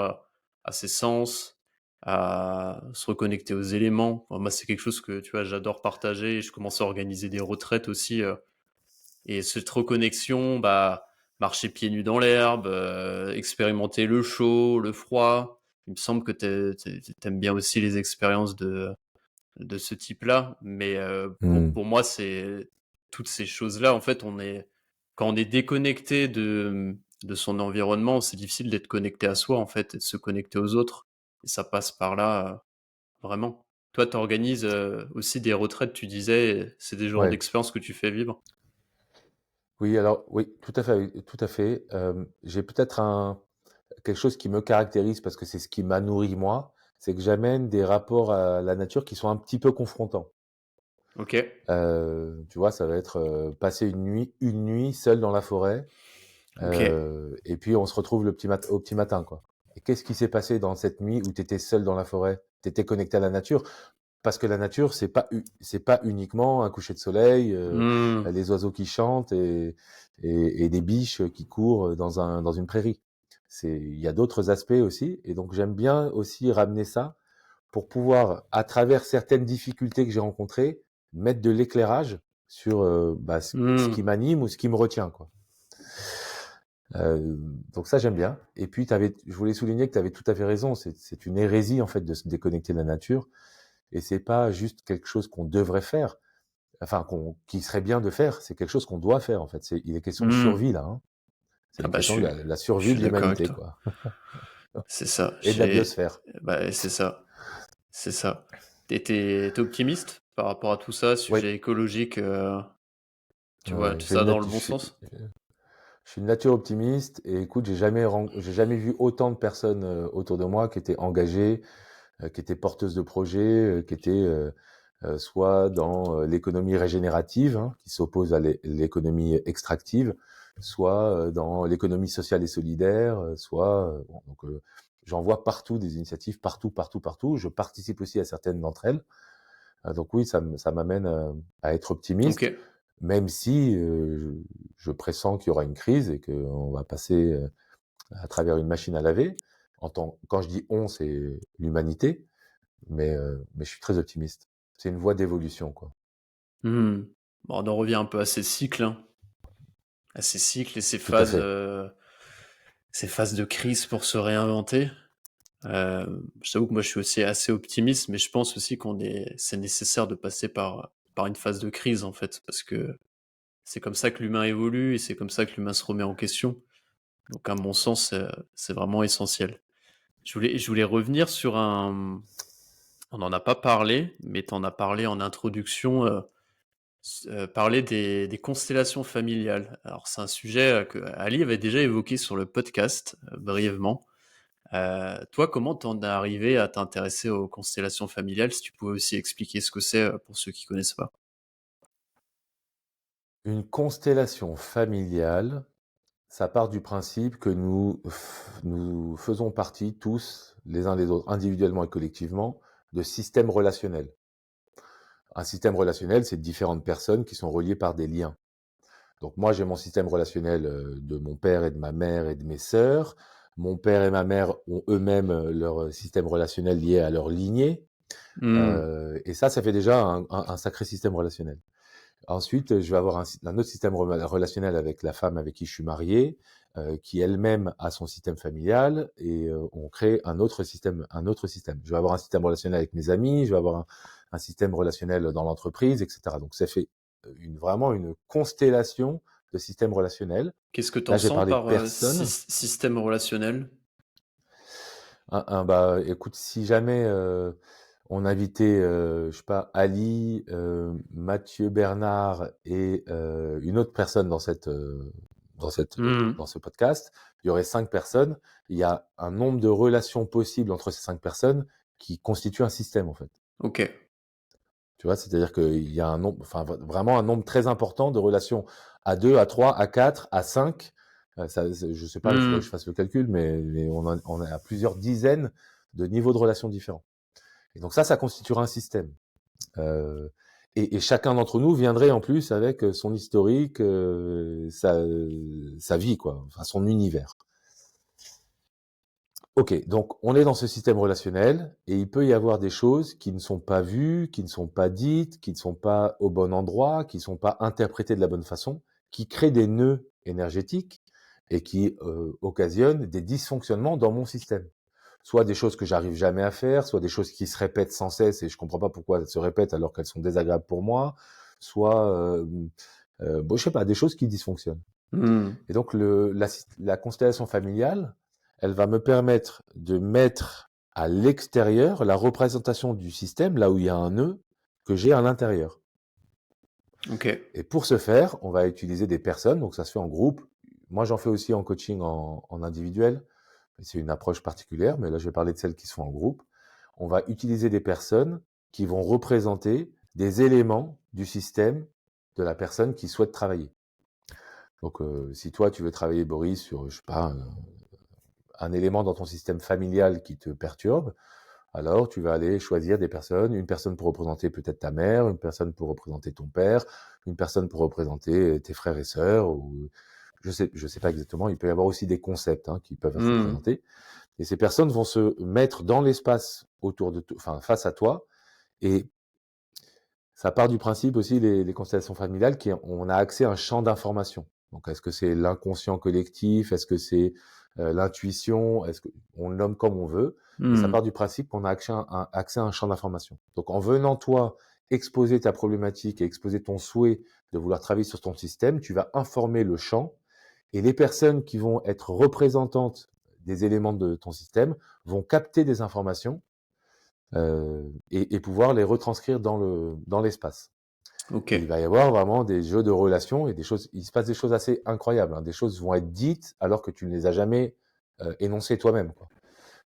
à ses sens, à se reconnecter aux éléments. Enfin, moi, c'est quelque chose que, tu vois, j'adore partager. Je commence à organiser des retraites aussi. Et cette reconnexion, bah, marcher pieds nus dans l'herbe, expérimenter le chaud, le froid. Il me semble que t'aimes bien aussi les expériences de ce type-là. Mais Hmm. pour moi, c'est toutes ces choses-là. En fait, quand on est déconnecté de son environnement, c'est difficile d'être connecté à soi, en fait, et de se connecter aux autres. Et ça passe par là, vraiment. Toi, tu organises aussi des retraites, tu disais, c'est des genres Ouais. d'expériences que tu fais vivre. Oui, alors oui, tout à fait, oui, tout à fait. J'ai peut-être quelque chose qui me caractérise parce que c'est ce qui m'a nourri moi, c'est que j'amène des rapports à la nature qui sont un petit peu confrontants. Ok, Tu vois, ça va être passer une nuit seul dans la forêt, ok. et puis on se retrouve au petit matin, quoi. Et qu'est-ce qui s'est passé dans cette nuit où tu étais seul dans la forêt? Tu étais connecté à la nature? Parce que la nature, c'est pas uniquement un coucher de soleil, Hmm, les oiseaux qui chantent et des biches qui courent dans une prairie. Il y a d'autres aspects aussi, et donc j'aime bien aussi ramener ça pour pouvoir, à travers certaines difficultés que j'ai rencontrées, mettre de l'éclairage sur bah, ce qui hmm, m'anime ou ce qui me retient, quoi. Euh, donc ça, j'aime bien. Et puis, je voulais souligner que tu avais tout à fait raison. C'est une hérésie, en fait, de se déconnecter de la nature. Et c'est pas juste quelque chose qu'on devrait faire, enfin, qui serait bien de faire. C'est quelque chose qu'on doit faire, en fait. Il est question de hmm. survie, là, hein. C'est Ah une bah, question de la je survie suis de d'accord avec l'humanité, toi. quoi. C'est ça. Et de la biosphère. Bah, c'est ça. C'est ça. T'es optimiste par rapport à tout ça, Oui. sujet écologique, tu vois, Ouais, tout ça dans le bon sens? je suis une nature optimiste et écoute, j'ai jamais vu autant de personnes autour de moi qui étaient engagées, qui étaient porteuses de projets, qui étaient soit dans l'économie régénérative, hein, qui s'oppose à l'économie extractive, soit dans l'économie sociale et solidaire, soit bon, donc j'en vois partout des initiatives, partout, partout, partout. Je participe aussi à certaines d'entre elles. Donc oui, ça m'amène à être optimiste, Ok. même si je pressens qu'il y aura une crise et qu'on va passer à travers une machine à laver. Quand je dis on, c'est l'humanité, mais je suis très optimiste. C'est une voie d'évolution, quoi. Hmm. Bon, on en revient un peu à ces cycles, hein, à ces cycles et Tout à fait. ces phases de crise pour se réinventer. Je t'avoue que moi, je suis aussi assez optimiste, mais je pense aussi c'est nécessaire de passer par une phase de crise, en fait, parce que c'est comme ça que l'humain évolue et c'est comme ça que l'humain se remet en question. Donc, à mon sens, c'est vraiment essentiel. Je voulais revenir sur on n'en a pas parlé, mais tu en as parlé en introduction, parler des constellations familiales. Alors, c'est un sujet que Ali avait déjà évoqué sur le podcast, brièvement. Toi, comment t'en es arrivé à t'intéresser aux constellations familiales? Si tu pouvais aussi expliquer ce que c'est pour ceux qui connaissent pas. Une constellation familiale, ça part du principe que nous faisons partie tous, les uns les autres, individuellement et collectivement, de systèmes relationnels. Un système relationnel, c'est différentes personnes qui sont reliées par des liens. Donc moi, j'ai mon système relationnel de mon père et de ma mère et de mes sœurs. Mon père et ma mère ont eux-mêmes leur système relationnel lié à leur lignée. Hmm. Et ça fait déjà un sacré système relationnel. Ensuite, je vais avoir un autre système relationnel avec la femme avec qui je suis marié, qui elle-même a son système familial, et on crée un autre système, un autre système. Je vais avoir un système relationnel avec mes amis, je vais avoir un système relationnel dans l'entreprise, etc. Donc ça fait vraiment une constellation de systèmes relationnels. Qu'est-ce que Là, t'en j'ai sens parlé de par personnes. système relationnel? Bah, écoute, si jamais on invitait, je sais pas, Ali, Mathieu Bernard et une autre personne Hmm. dans ce podcast, il y aurait 5 personnes. Il y a un nombre de relations possibles entre ces 5 personnes qui constitue un système, en fait. Ok. Tu vois, c'est-à-dire qu'il y a un nombre, enfin vraiment un nombre très important de relations à 2, à 3, à 4, à 5. Je sais pas, il faudrait que je Hmm. fasse le calcul, mais on a plusieurs dizaines de niveaux de relations différents. Et donc ça constituera un système. Euh, et chacun d'entre nous viendrait en plus avec son historique, sa vie, quoi, enfin son univers. Ok, donc on est dans ce système relationnel et il peut y avoir des choses qui ne sont pas vues, qui ne sont pas dites, qui ne sont pas au bon endroit, qui ne sont pas interprétées de la bonne façon, qui créent des nœuds énergétiques et qui occasionnent des dysfonctionnements dans mon système. Soit des choses que j'arrive jamais à faire, soit des choses qui se répètent sans cesse et je comprends pas pourquoi elles se répètent alors qu'elles sont désagréables pour moi, soit bon, je sais pas, des choses qui dysfonctionnent. Hmm. Et donc la constellation familiale, elle va me permettre de mettre à l'extérieur la représentation du système, là où il y a un nœud, que j'ai à l'intérieur. Ok. Et pour ce faire, on va utiliser des personnes, donc ça se fait en groupe. Moi, j'en fais aussi en coaching en individuel. C'est une approche particulière, mais là, je vais parler de celles qui sont en groupe. On va utiliser des personnes qui vont représenter des éléments du système de la personne qui souhaite travailler. Donc, si toi, tu veux travailler, Boris, sur, je sais pas, un élément dans ton système familial qui te perturbe, alors tu vas aller choisir des personnes, une personne pour représenter peut-être ta mère, une personne pour représenter ton père, une personne pour représenter tes frères et sœurs, ou je sais pas exactement. Il peut y avoir aussi des concepts qui peuvent être Hmm. représentés. Et ces personnes vont se mettre dans l'espace autour de toi, enfin face à toi, et ça part du principe aussi, les constellations familiales, on a accès à un champ d'information. Donc, est-ce que c'est l'inconscient collectif? Est-ce que c'est l'intuition? Est-ce que on le nomme comme on veut? Et ça Hmm. part du principe qu'on a accès à un champ d'information. Donc, en venant, toi, exposer ta problématique et exposer ton souhait de vouloir travailler sur ton système, tu vas informer le champ et les personnes qui vont être représentantes des éléments de ton système vont capter des informations et pouvoir les retranscrire dans l'espace. Ok. Et il va y avoir vraiment des jeux de relations et des choses. Il se passe des choses assez incroyables. Des choses vont être dites alors que tu ne les as jamais énoncées toi-même, quoi.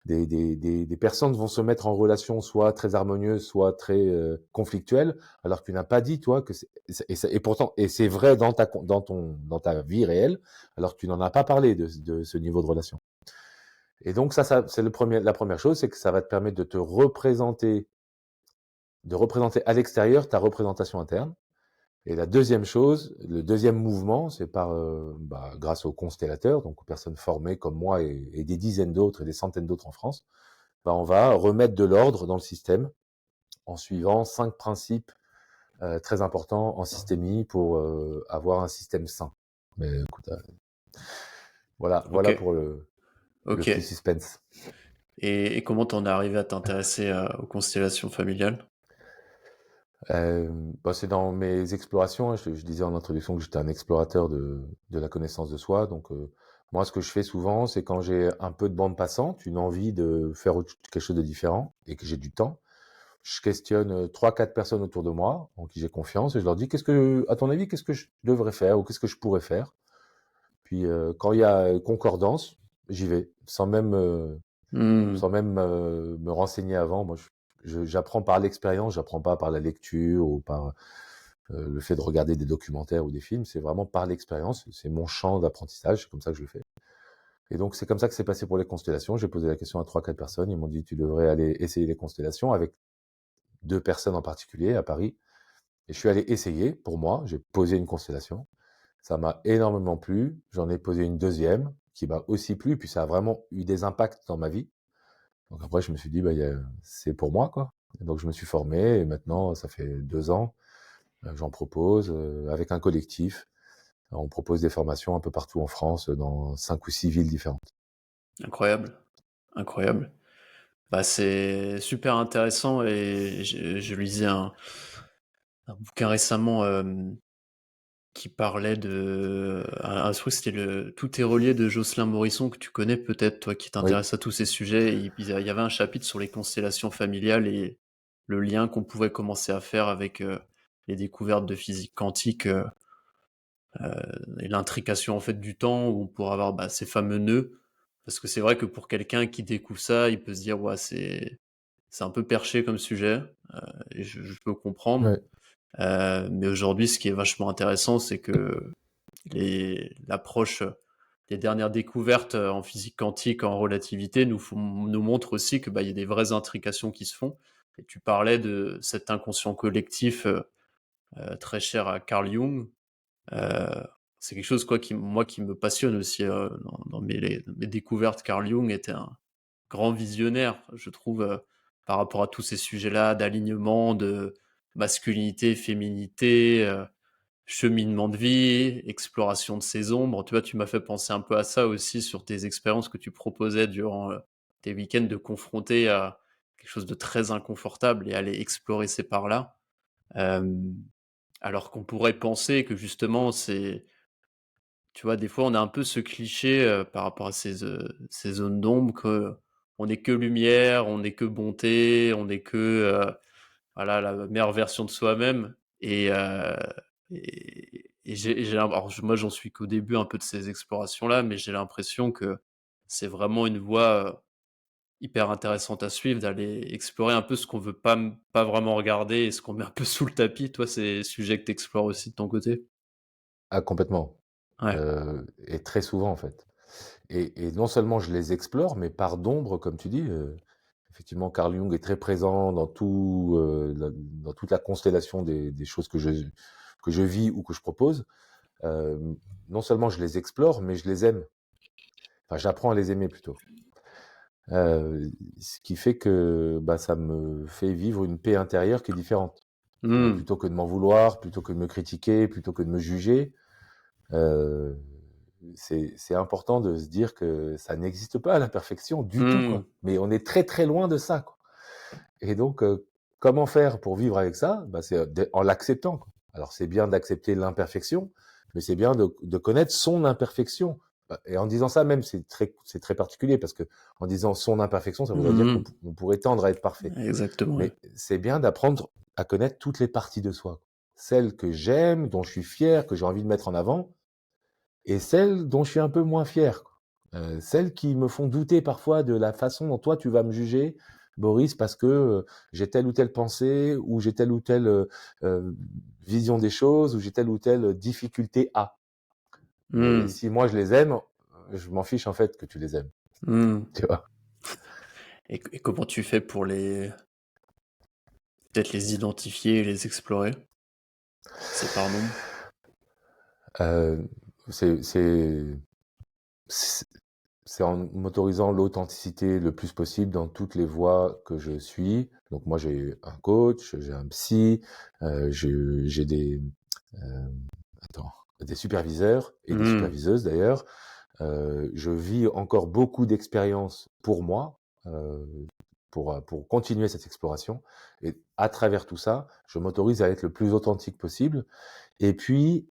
Des personnes vont se mettre en relation soit très harmonieuse, soit très conflictuelle, alors que tu n'as pas dit toi que et pourtant et c'est vrai dans ta vie réelle, alors que tu n'en as pas parlé de ce niveau de relation. Et donc ça c'est la première chose, c'est que ça va te permettre de représenter à l'extérieur ta représentation interne. Et la deuxième chose, le deuxième mouvement, c'est grâce aux constellateurs, donc aux personnes formées comme moi et des dizaines d'autres et des centaines d'autres en France, on va remettre de l'ordre dans le système en suivant 5 principes très importants en systémie pour avoir un système sain. Mais écoute, Ok. voilà pour le Ok. petit suspense. Et comment t'en es arrivé à t'intéresser aux constellations familiales? C'est dans mes explorations, hein. Je disais en introduction que j'étais un explorateur de la connaissance de soi. Donc, moi, ce que je fais souvent, c'est quand j'ai un peu de bande passante, une envie de faire quelque chose de différent et que j'ai du temps, je questionne 3-4 personnes autour de moi en qui j'ai confiance et je leur dis, à ton avis, qu'est-ce que je devrais faire ou qu'est-ce que je pourrais faire? Puis, quand il y a concordance, j'y vais, Hmm. sans même me renseigner avant. Moi, j'apprends par l'expérience, j'apprends pas par la lecture ou par le fait de regarder des documentaires ou des films. C'est vraiment par l'expérience. C'est mon champ d'apprentissage. C'est comme ça que je le fais. Et donc, c'est comme ça que c'est passé pour les constellations. J'ai posé la question à 3-4 personnes. Ils m'ont dit, tu devrais aller essayer les constellations avec 2 personnes en particulier à Paris. Et je suis allé essayer pour moi. J'ai posé une constellation. Ça m'a énormément plu. J'en ai posé une deuxième qui m'a aussi plu, puis ça a vraiment eu des impacts dans ma vie. Donc après, je me suis dit, bah, c'est pour moi, quoi. Et donc je me suis formé et maintenant, ça fait 2 ans, j'en propose avec un collectif. On propose des formations un peu partout en France, dans 5 ou 6 villes différentes. Incroyable, incroyable. Bah, c'est super intéressant et je lisais un bouquin récemment qui parlait je crois que c'était Tout est relié de Jocelyn Morisson, que tu connais peut-être, toi qui Oui, t'intéresses à tous ces sujets. Il y avait un chapitre sur les constellations familiales et le lien qu'on pouvait commencer à faire avec les découvertes de physique quantique et l'intrication en fait du temps où on pourra avoir ces fameux nœuds. Parce que c'est vrai que pour quelqu'un qui découvre ça, il peut se dire ouais c'est un peu perché comme sujet et je peux comprendre. ouais, Mais aujourd'hui, ce qui est vachement intéressant, c'est que l'approche des dernières découvertes en physique quantique, en relativité, nous montre aussi que il y a des vraies intrications qui se font. Et tu parlais de cet inconscient collectif très cher à Carl Jung. Euh, c'est quelque chose quoi, qui me passionne aussi dans mes découvertes. Carl Jung était un grand visionnaire, je trouve, par rapport à tous ces sujets-là, d'alignement, de masculinité, féminité, cheminement de vie, exploration de ses ombres. Tu vois, tu m'as fait penser un peu à ça aussi sur tes expériences que tu proposais durant tes week-ends de confronter à quelque chose de très inconfortable et aller explorer ces parts-là. Euh, alors qu'on pourrait penser que justement, tu vois, des fois, on a un peu ce cliché par rapport à ces zones d'ombre que on n'est que lumière, on n'est que bonté, on n'est que voilà, la meilleure version de soi-même. Alors, moi, j'en suis qu'au début un peu de ces explorations-là, mais j'ai l'impression que c'est vraiment une voie hyper intéressante à suivre, d'aller explorer un peu ce qu'on veut pas vraiment regarder et ce qu'on met un peu sous le tapis. Toi, c'est des sujets que tu explores aussi de ton côté? ah, complètement. Ouais. Et très souvent, en fait. Et non seulement je les explore, mais par d'ombre, comme tu dis. Effectivement, Carl Jung est très présent dans toute la constellation des choses que je vis ou que je propose. Euh, non seulement je les explore, mais je les aime. Enfin, j'apprends à les aimer plutôt. Ce qui fait que bah, ça me fait vivre une paix intérieure qui est différente. Hmm. Plutôt que de m'en vouloir, plutôt que de me critiquer, plutôt que de me juger, euh, c'est important de se dire que ça n'existe pas la perfection du tout, Hmm. quoi. Mais on est très très loin de ça, quoi. Et donc, comment faire pour vivre avec ça? Bah, c'est en l'acceptant, quoi. Alors, c'est bien d'accepter l'imperfection, mais c'est bien de connaître son imperfection. Et en disant ça même, c'est très particulier parce que en disant son imperfection, ça voudrait dire Hmm. on pourrait tendre à être parfait. Exactement. Ouais. Mais c'est bien d'apprendre à connaître toutes les parties de soi. Celles que j'aime, dont je suis fier, que j'ai envie de mettre en avant, et celles dont je suis un peu moins fier, quoi. Celles qui me font douter parfois de la façon dont toi tu vas me juger, Boris, parce que j'ai telle ou telle pensée, ou j'ai telle ou telle vision des choses, ou j'ai telle ou telle difficulté à. Mais Hmm. si moi je les aime, je m'en fiche en fait que tu les aimes. Hmm. Tu vois. Et comment tu fais pour peut-être les identifier et les explorer, ces par nom? Euh, c'est c'est- c'est- c'est en m'autorisant l'authenticité le plus possible dans toutes les voies que je suis. Donc moi j'ai un coach, j'ai un psy, j'ai euh, attends, des superviseurs et des Hmm. superviseuses d'ailleurs. Je vis encore beaucoup d'expériences pour moi, pour continuer cette exploration. Et à travers tout ça, je m'autorise à être le plus authentique possible. Et puis,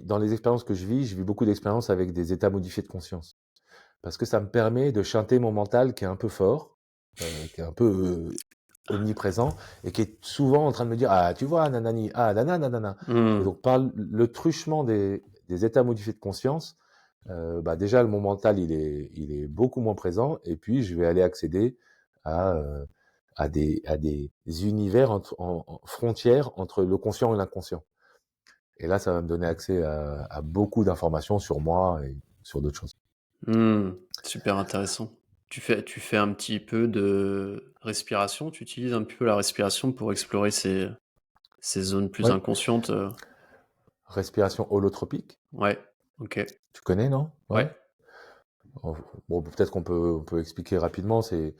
dans les expériences que je vis beaucoup d'expériences avec des états modifiés de conscience. Parce que ça me permet de chanter mon mental qui est un peu fort, qui est un peu omniprésent, et qui est souvent en train de me dire, ah, tu vois, nanani, ah, nanana. Et Hmm. donc, par le truchement des états modifiés de conscience, bah déjà, mon mental, il est beaucoup moins présent, et puis je vais aller accéder à, euh, à des univers en frontières entre le conscient et l'inconscient. Et là, ça va me donner accès à beaucoup d'informations sur moi et sur d'autres choses. Hmm. Super intéressant. Tu fais un petit peu de respiration, tu utilises un petit peu la respiration pour explorer ces zones plus Oui, inconscientes. respiration holotropique. Ouais, ok. Tu connais, non? Ouais. Ouais. Bon, peut-être qu'on peut expliquer rapidement. C'est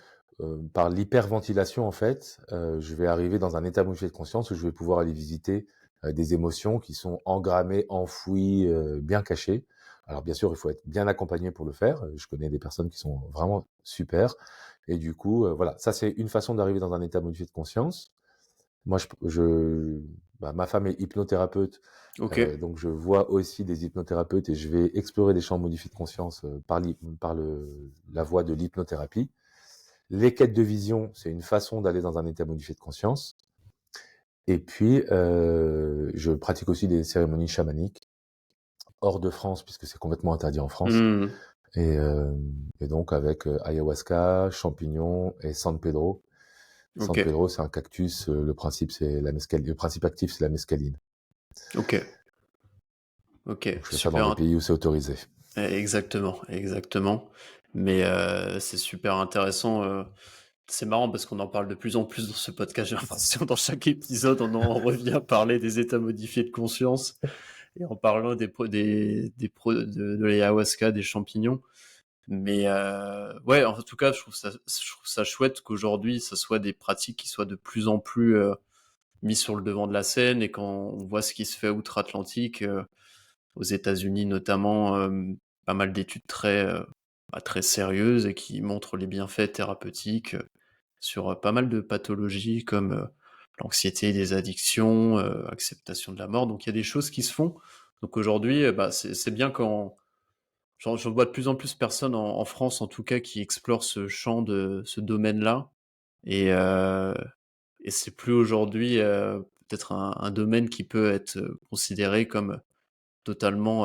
par l'hyperventilation, en fait, je vais arriver dans un état modifié de conscience où je vais pouvoir aller visiter des émotions qui sont engrammées, enfouies, bien cachées. Alors bien sûr, il faut être bien accompagné pour le faire. Je connais des personnes qui sont vraiment super. Et du coup, voilà, ça c'est une façon d'arriver dans un état modifié de conscience. Moi, ma femme est hypnothérapeute, Ok. donc je vois aussi des hypnothérapeutes et je vais explorer des champs modifiés de conscience la voie de l'hypnothérapie. Les quêtes de vision, c'est une façon d'aller dans un état modifié de conscience. Et puis, je pratique aussi des cérémonies chamaniques hors de France, puisque c'est complètement interdit en France. Hmm. Et, euh, et donc avec ayahuasca, champignons et San Pedro. Ok. San Pedro, c'est un cactus. Le principe, c'est la mescaline. Le principe actif, c'est la mescaline. Ok. Ok. Donc, je fais ça dans Super. les pays où c'est autorisé. Exactement. Exactement. Mais c'est super intéressant. C'est marrant parce qu'on en parle de plus en plus dans ce podcast. J'ai l'impression dans chaque épisode, on en revient à parler des états modifiés de conscience et en parlant de l'ayahuasca, des champignons. Mais ouais, en tout cas, je trouve ça chouette qu'aujourd'hui, ça soit des pratiques qui soient de plus en plus mises sur le devant de la scène et quand on voit ce qui se fait outre-Atlantique, aux États-Unis notamment, pas mal d'études très sérieuses et qui montrent les bienfaits thérapeutiques sur pas mal de pathologies comme l'anxiété, des addictions, acceptation de la mort. Donc il y a des choses qui se font. Donc aujourd'hui, bah, c'est bien quand j'en vois de plus en plus personnes en France, en tout cas, qui explorent ce domaine-là. Et, euh, et c'est plus aujourd'hui peut-être un domaine qui peut être considéré comme totalement,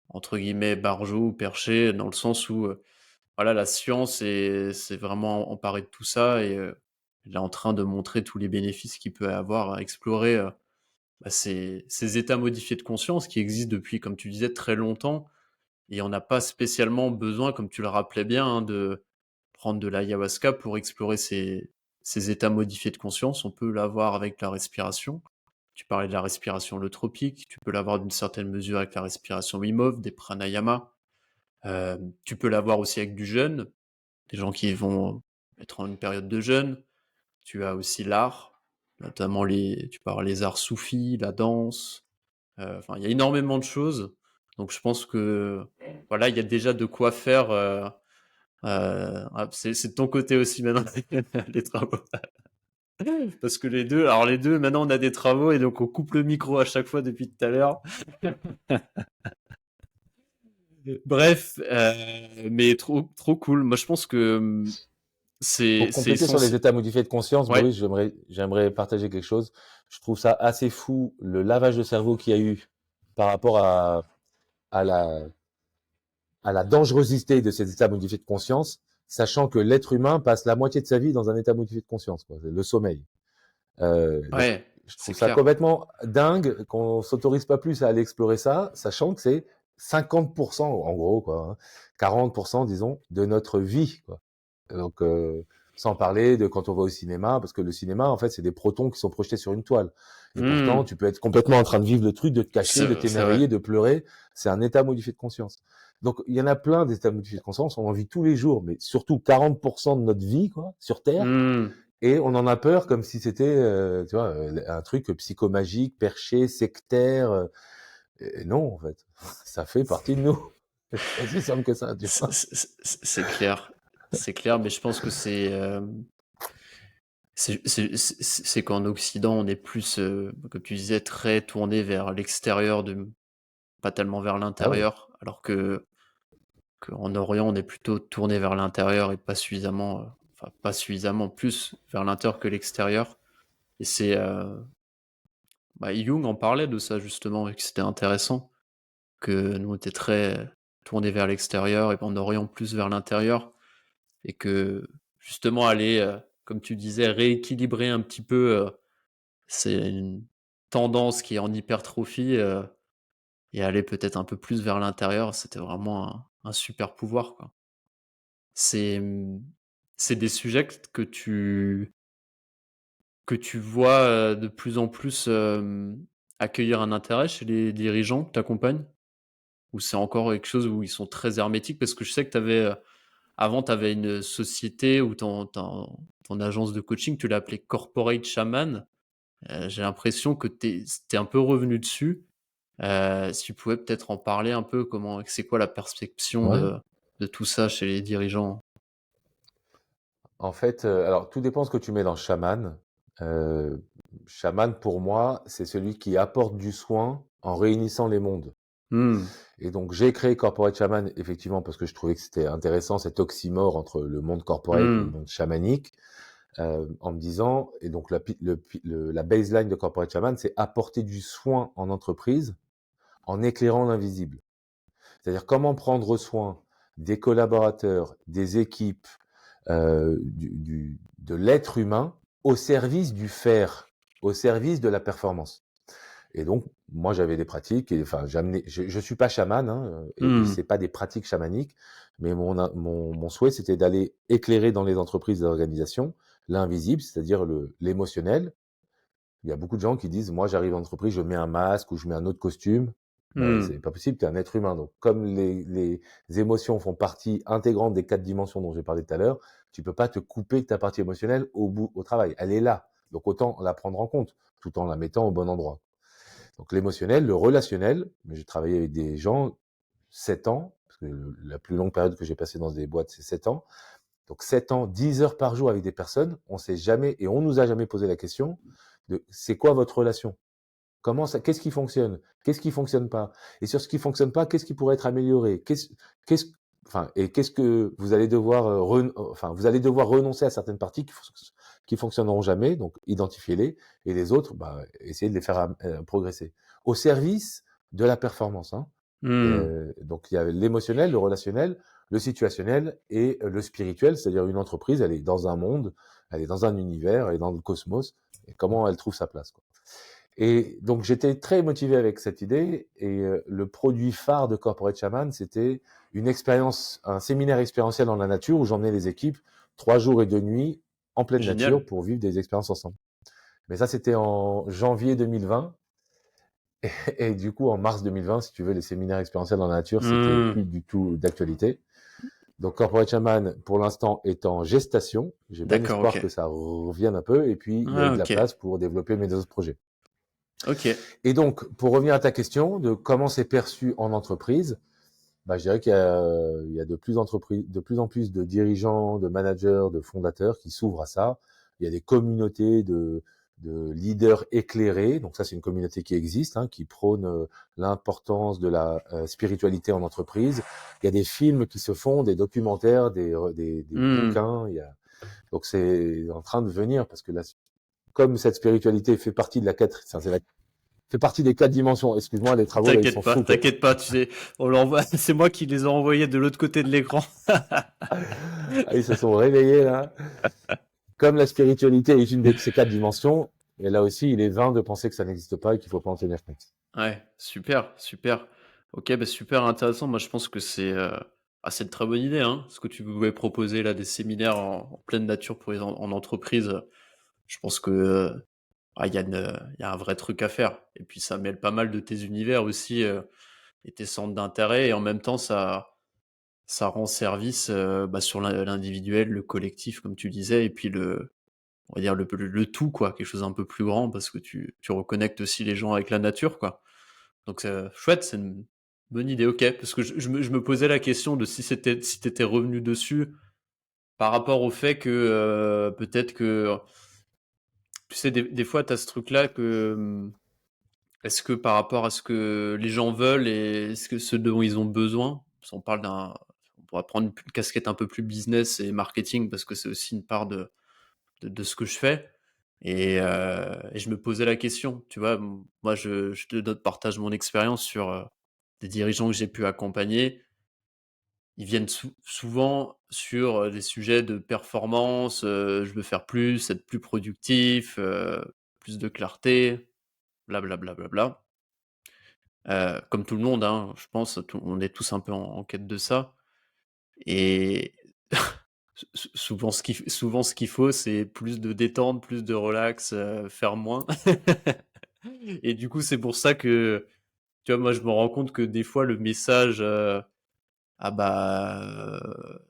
entre guillemets, barjot ou perché, dans le sens où voilà, la science c'est vraiment emparée de tout ça et elle est en train de montrer tous les bénéfices qu'il peut avoir à explorer bah, ces états modifiés de conscience qui existent depuis, comme tu disais, très longtemps et on n'a pas spécialement besoin, comme tu le rappelais bien, hein, de prendre de l'ayahuasca pour explorer ces états modifiés de conscience. On peut l'avoir avec la respiration. Tu parlais de la respiration holotropique, tu peux l'avoir d'une certaine mesure avec la respiration Wim Hof, des pranayama. Tu peux l'avoir aussi avec du jeûne, des gens qui vont être en une période de jeûne. Tu as aussi l'art, notamment tu parles les arts soufis, la danse. Enfin, il y a énormément de choses. Donc, je pense que voilà, il y a déjà de quoi faire. C'est de ton côté aussi maintenant les travaux. Parce que les deux, maintenant on a des travaux et donc on coupe le micro à chaque fois depuis tout à l'heure. Bref, mais trop trop cool. Moi je pense que c'est Pour c'est compléter sur les essentiel. états modifiés de conscience, Ouais, Boris, j'aimerais partager quelque chose. Je trouve ça assez fou, le lavage de cerveau qu'il y a eu par rapport à la, à la dangerosité de ces états modifiés de conscience, sachant que l'être humain passe la moitié de sa vie dans un état modifié de conscience, quoi, le sommeil. Donc, ouais, je c'est trouve ça clair. complètement dingue qu'on s'autorise pas plus à aller explorer ça, sachant que c'est 50%, en gros, quoi, hein, 40%, disons, de notre vie, quoi. Donc, sans parler de quand on va au cinéma, parce que le cinéma, en fait, c'est des protons qui sont projetés sur une toile. Et pourtant, Hmm, tu peux être complètement en train de vivre le truc, de te cacher, de c'est vrai. t'émerveiller, de pleurer. C'est un état modifié de conscience. Donc, il y en a plein d'états modifiés de conscience. On en vit tous les jours, mais surtout 40% de notre vie, quoi, sur Terre. Hmm. Et on en a peur comme si c'était, tu vois, un truc psychomagique, perché, sectaire. Et non, en fait, ça fait partie de nous. C'est aussi simple que ça, tu vois. C'est clair. C'est clair, mais je pense que c'est qu'en Occident, on est plus, comme tu disais, très tourné vers l'extérieur, pas tellement vers Ah oui. l'intérieur, alors qu'en Orient, on est plutôt tourné vers l'intérieur et pas suffisamment, enfin pas suffisamment plus vers l'intérieur que l'extérieur. Et bah, Jung en parlait de ça justement, et que c'était intéressant, que nous on était très tournés vers l'extérieur et en Orient plus vers l'intérieur, et que justement aller, comme tu disais, rééquilibrer un petit peu. C'est une tendance qui est en hypertrophie, et aller peut-être un peu plus vers l'intérieur, c'était vraiment un super pouvoir, quoi. C'est, c'est des sujets que tu vois, de plus en plus, accueillir un intérêt chez les dirigeants que tu accompagnes? Ou c'est encore quelque chose où ils sont très hermétiques? Parce que je sais que avant, tu avais une société ou ton agence de coaching, tu l'appelais Corporate Shaman. J'ai l'impression que tu un peu revenu dessus. Si tu pouvais peut-être en parler un peu, c'est quoi la perception Ouais. de tout ça chez les dirigeants? En fait, alors tout dépend ce que tu mets dans chaman. Chaman, pour moi, c'est celui qui apporte du soin en réunissant les mondes. Mmh. Et donc, j'ai créé Corporate Shaman, effectivement, parce que je trouvais que c'était intéressant, cet oxymore entre le monde corporate et le Mmh. monde chamanique, en me disant, et donc la baseline de Corporate Shaman, c'est apporter du soin en entreprise en éclairant l'invisible. C'est-à-dire comment prendre soin des collaborateurs, des équipes, de l'être humain au service du faire, au service de la performance. Et donc, moi, j'avais des pratiques, et enfin, je suis pas chaman, hein, et Mmh. c'est pas des pratiques chamaniques, mais mon souhait, c'était d'aller éclairer dans les entreprises et les organisations l'invisible, c'est-à-dire l'émotionnel. Il y a beaucoup de gens qui disent, moi, j'arrive en entreprise, je mets un masque ou je mets un autre costume. Mais Mmh. c'est pas possible, tu es un être humain. Donc, comme les émotions font partie intégrante des 4 dimensions dont j'ai parlé tout à l'heure, tu peux pas te couper de ta partie émotionnelle au travail. Elle est là. Donc, autant la prendre en compte, tout en la mettant au bon endroit. Donc, l'émotionnel, le relationnel, j'ai travaillé avec des gens 7 ans, parce que la plus longue période que j'ai passée dans des boîtes, c'est 7 ans. Donc 7 ans, 10 heures par jour avec des personnes, on sait jamais, et on nous a jamais posé la question de c'est quoi votre relation? Comment ça, qu'est-ce qui fonctionne? Qu'est-ce qui fonctionne pas? Et sur ce qui fonctionne pas, qu'est-ce qui pourrait être amélioré? Qu'est-ce, enfin, et qu'est-ce que vous allez devoir, enfin, vous allez devoir renoncer à certaines parties qui fonctionneront jamais, donc identifiez-les, et les autres, bah, essayez de les faire progresser. Au service de la performance, hein. Mmh. Donc il y a l'émotionnel, le relationnel, le situationnel et le spirituel, c'est-à-dire une entreprise, elle est dans un monde, elle est dans un univers, elle est dans le cosmos, et comment elle trouve sa place, quoi. Et donc j'étais très motivé avec cette idée, et le produit phare de Corporate Shaman, c'était une expérience, un séminaire expérientiel dans la nature où j'emmenais les équipes 3 jours et 2 nuits en pleine nature Génial. pour vivre des expériences ensemble. Mais ça, c'était en janvier 2020. Et du coup, en mars 2020, si tu veux, les séminaires expérientiels dans la nature, c'était Mmh. plus du tout d'actualité. Donc, Corporate Shaman, pour l'instant, est en gestation. J'ai bon D'accord, espoir que OK. ça revienne un peu. Et puis, il y a eu Ah de la OK. place pour développer mes autres projets. OK. Et donc, pour revenir à ta question de comment c'est perçu en entreprise, bah, je dirais il y a de plus en plus de dirigeants, de managers, de fondateurs qui s'ouvrent à ça. Il y a des communautés de leaders éclairés. Donc ça, c'est une communauté qui existe, hein, qui prône l'importance de la spiritualité en entreprise. Il y a des films qui se font, des documentaires, des Mmh. bouquins. Donc c'est en train de venir parce que comme cette spiritualité fait partie de fait partie des 4 dimensions. Excuse-moi, les travaux là, ils sont fous, quoi. T'inquiète pas, tu sais, on l'envoie c'est moi qui les ai envoyés de l'autre côté de l'écran. Ah, ils se sont réveillés là. Comme la spiritualité est une de ces 4 dimensions, et là aussi, il est vain de penser que ça n'existe pas et qu'il faut pas en tenir compte. Ouais, super, super. OK, bah, super intéressant. Moi, je pense que c'est une très bonne idée, hein, ce que tu pouvais proposer là, des séminaires en pleine nature pour les en entreprise. Je pense que, il y a un vrai truc à faire et puis ça mêle pas mal de tes univers aussi, et tes centres d'intérêt et en même temps ça rend service, sur l'individuel, le collectif comme tu disais et puis on va dire le tout quoi, quelque chose d'un peu plus grand parce que tu reconnectes aussi les gens avec la nature quoi. Donc chouette, c'est une bonne idée, OK. Parce que je me posais la question de si tu étais revenu dessus par rapport au fait que, peut-être que tu sais des fois tu as ce truc-là que, est-ce que par rapport à ce que les gens veulent et est-ce que ce dont ils ont besoin, si on parle on pourrait prendre une casquette un peu plus business et marketing parce que c'est aussi une part de ce que je fais et je me posais la question, tu vois? Moi je te partage mon expérience sur, des dirigeants que j'ai pu accompagner. Ils viennent souvent sur, des sujets de performance, je veux faire plus, être plus productif, plus de clarté, bla bla bla bla bla. Comme tout le monde, hein, je pense, on est tous un peu en quête de ça et souvent ce qu'il faut, c'est plus de détente, plus de relax, faire moins. Et du coup, c'est pour ça que, tu vois, moi, je me rends compte que des fois, le message,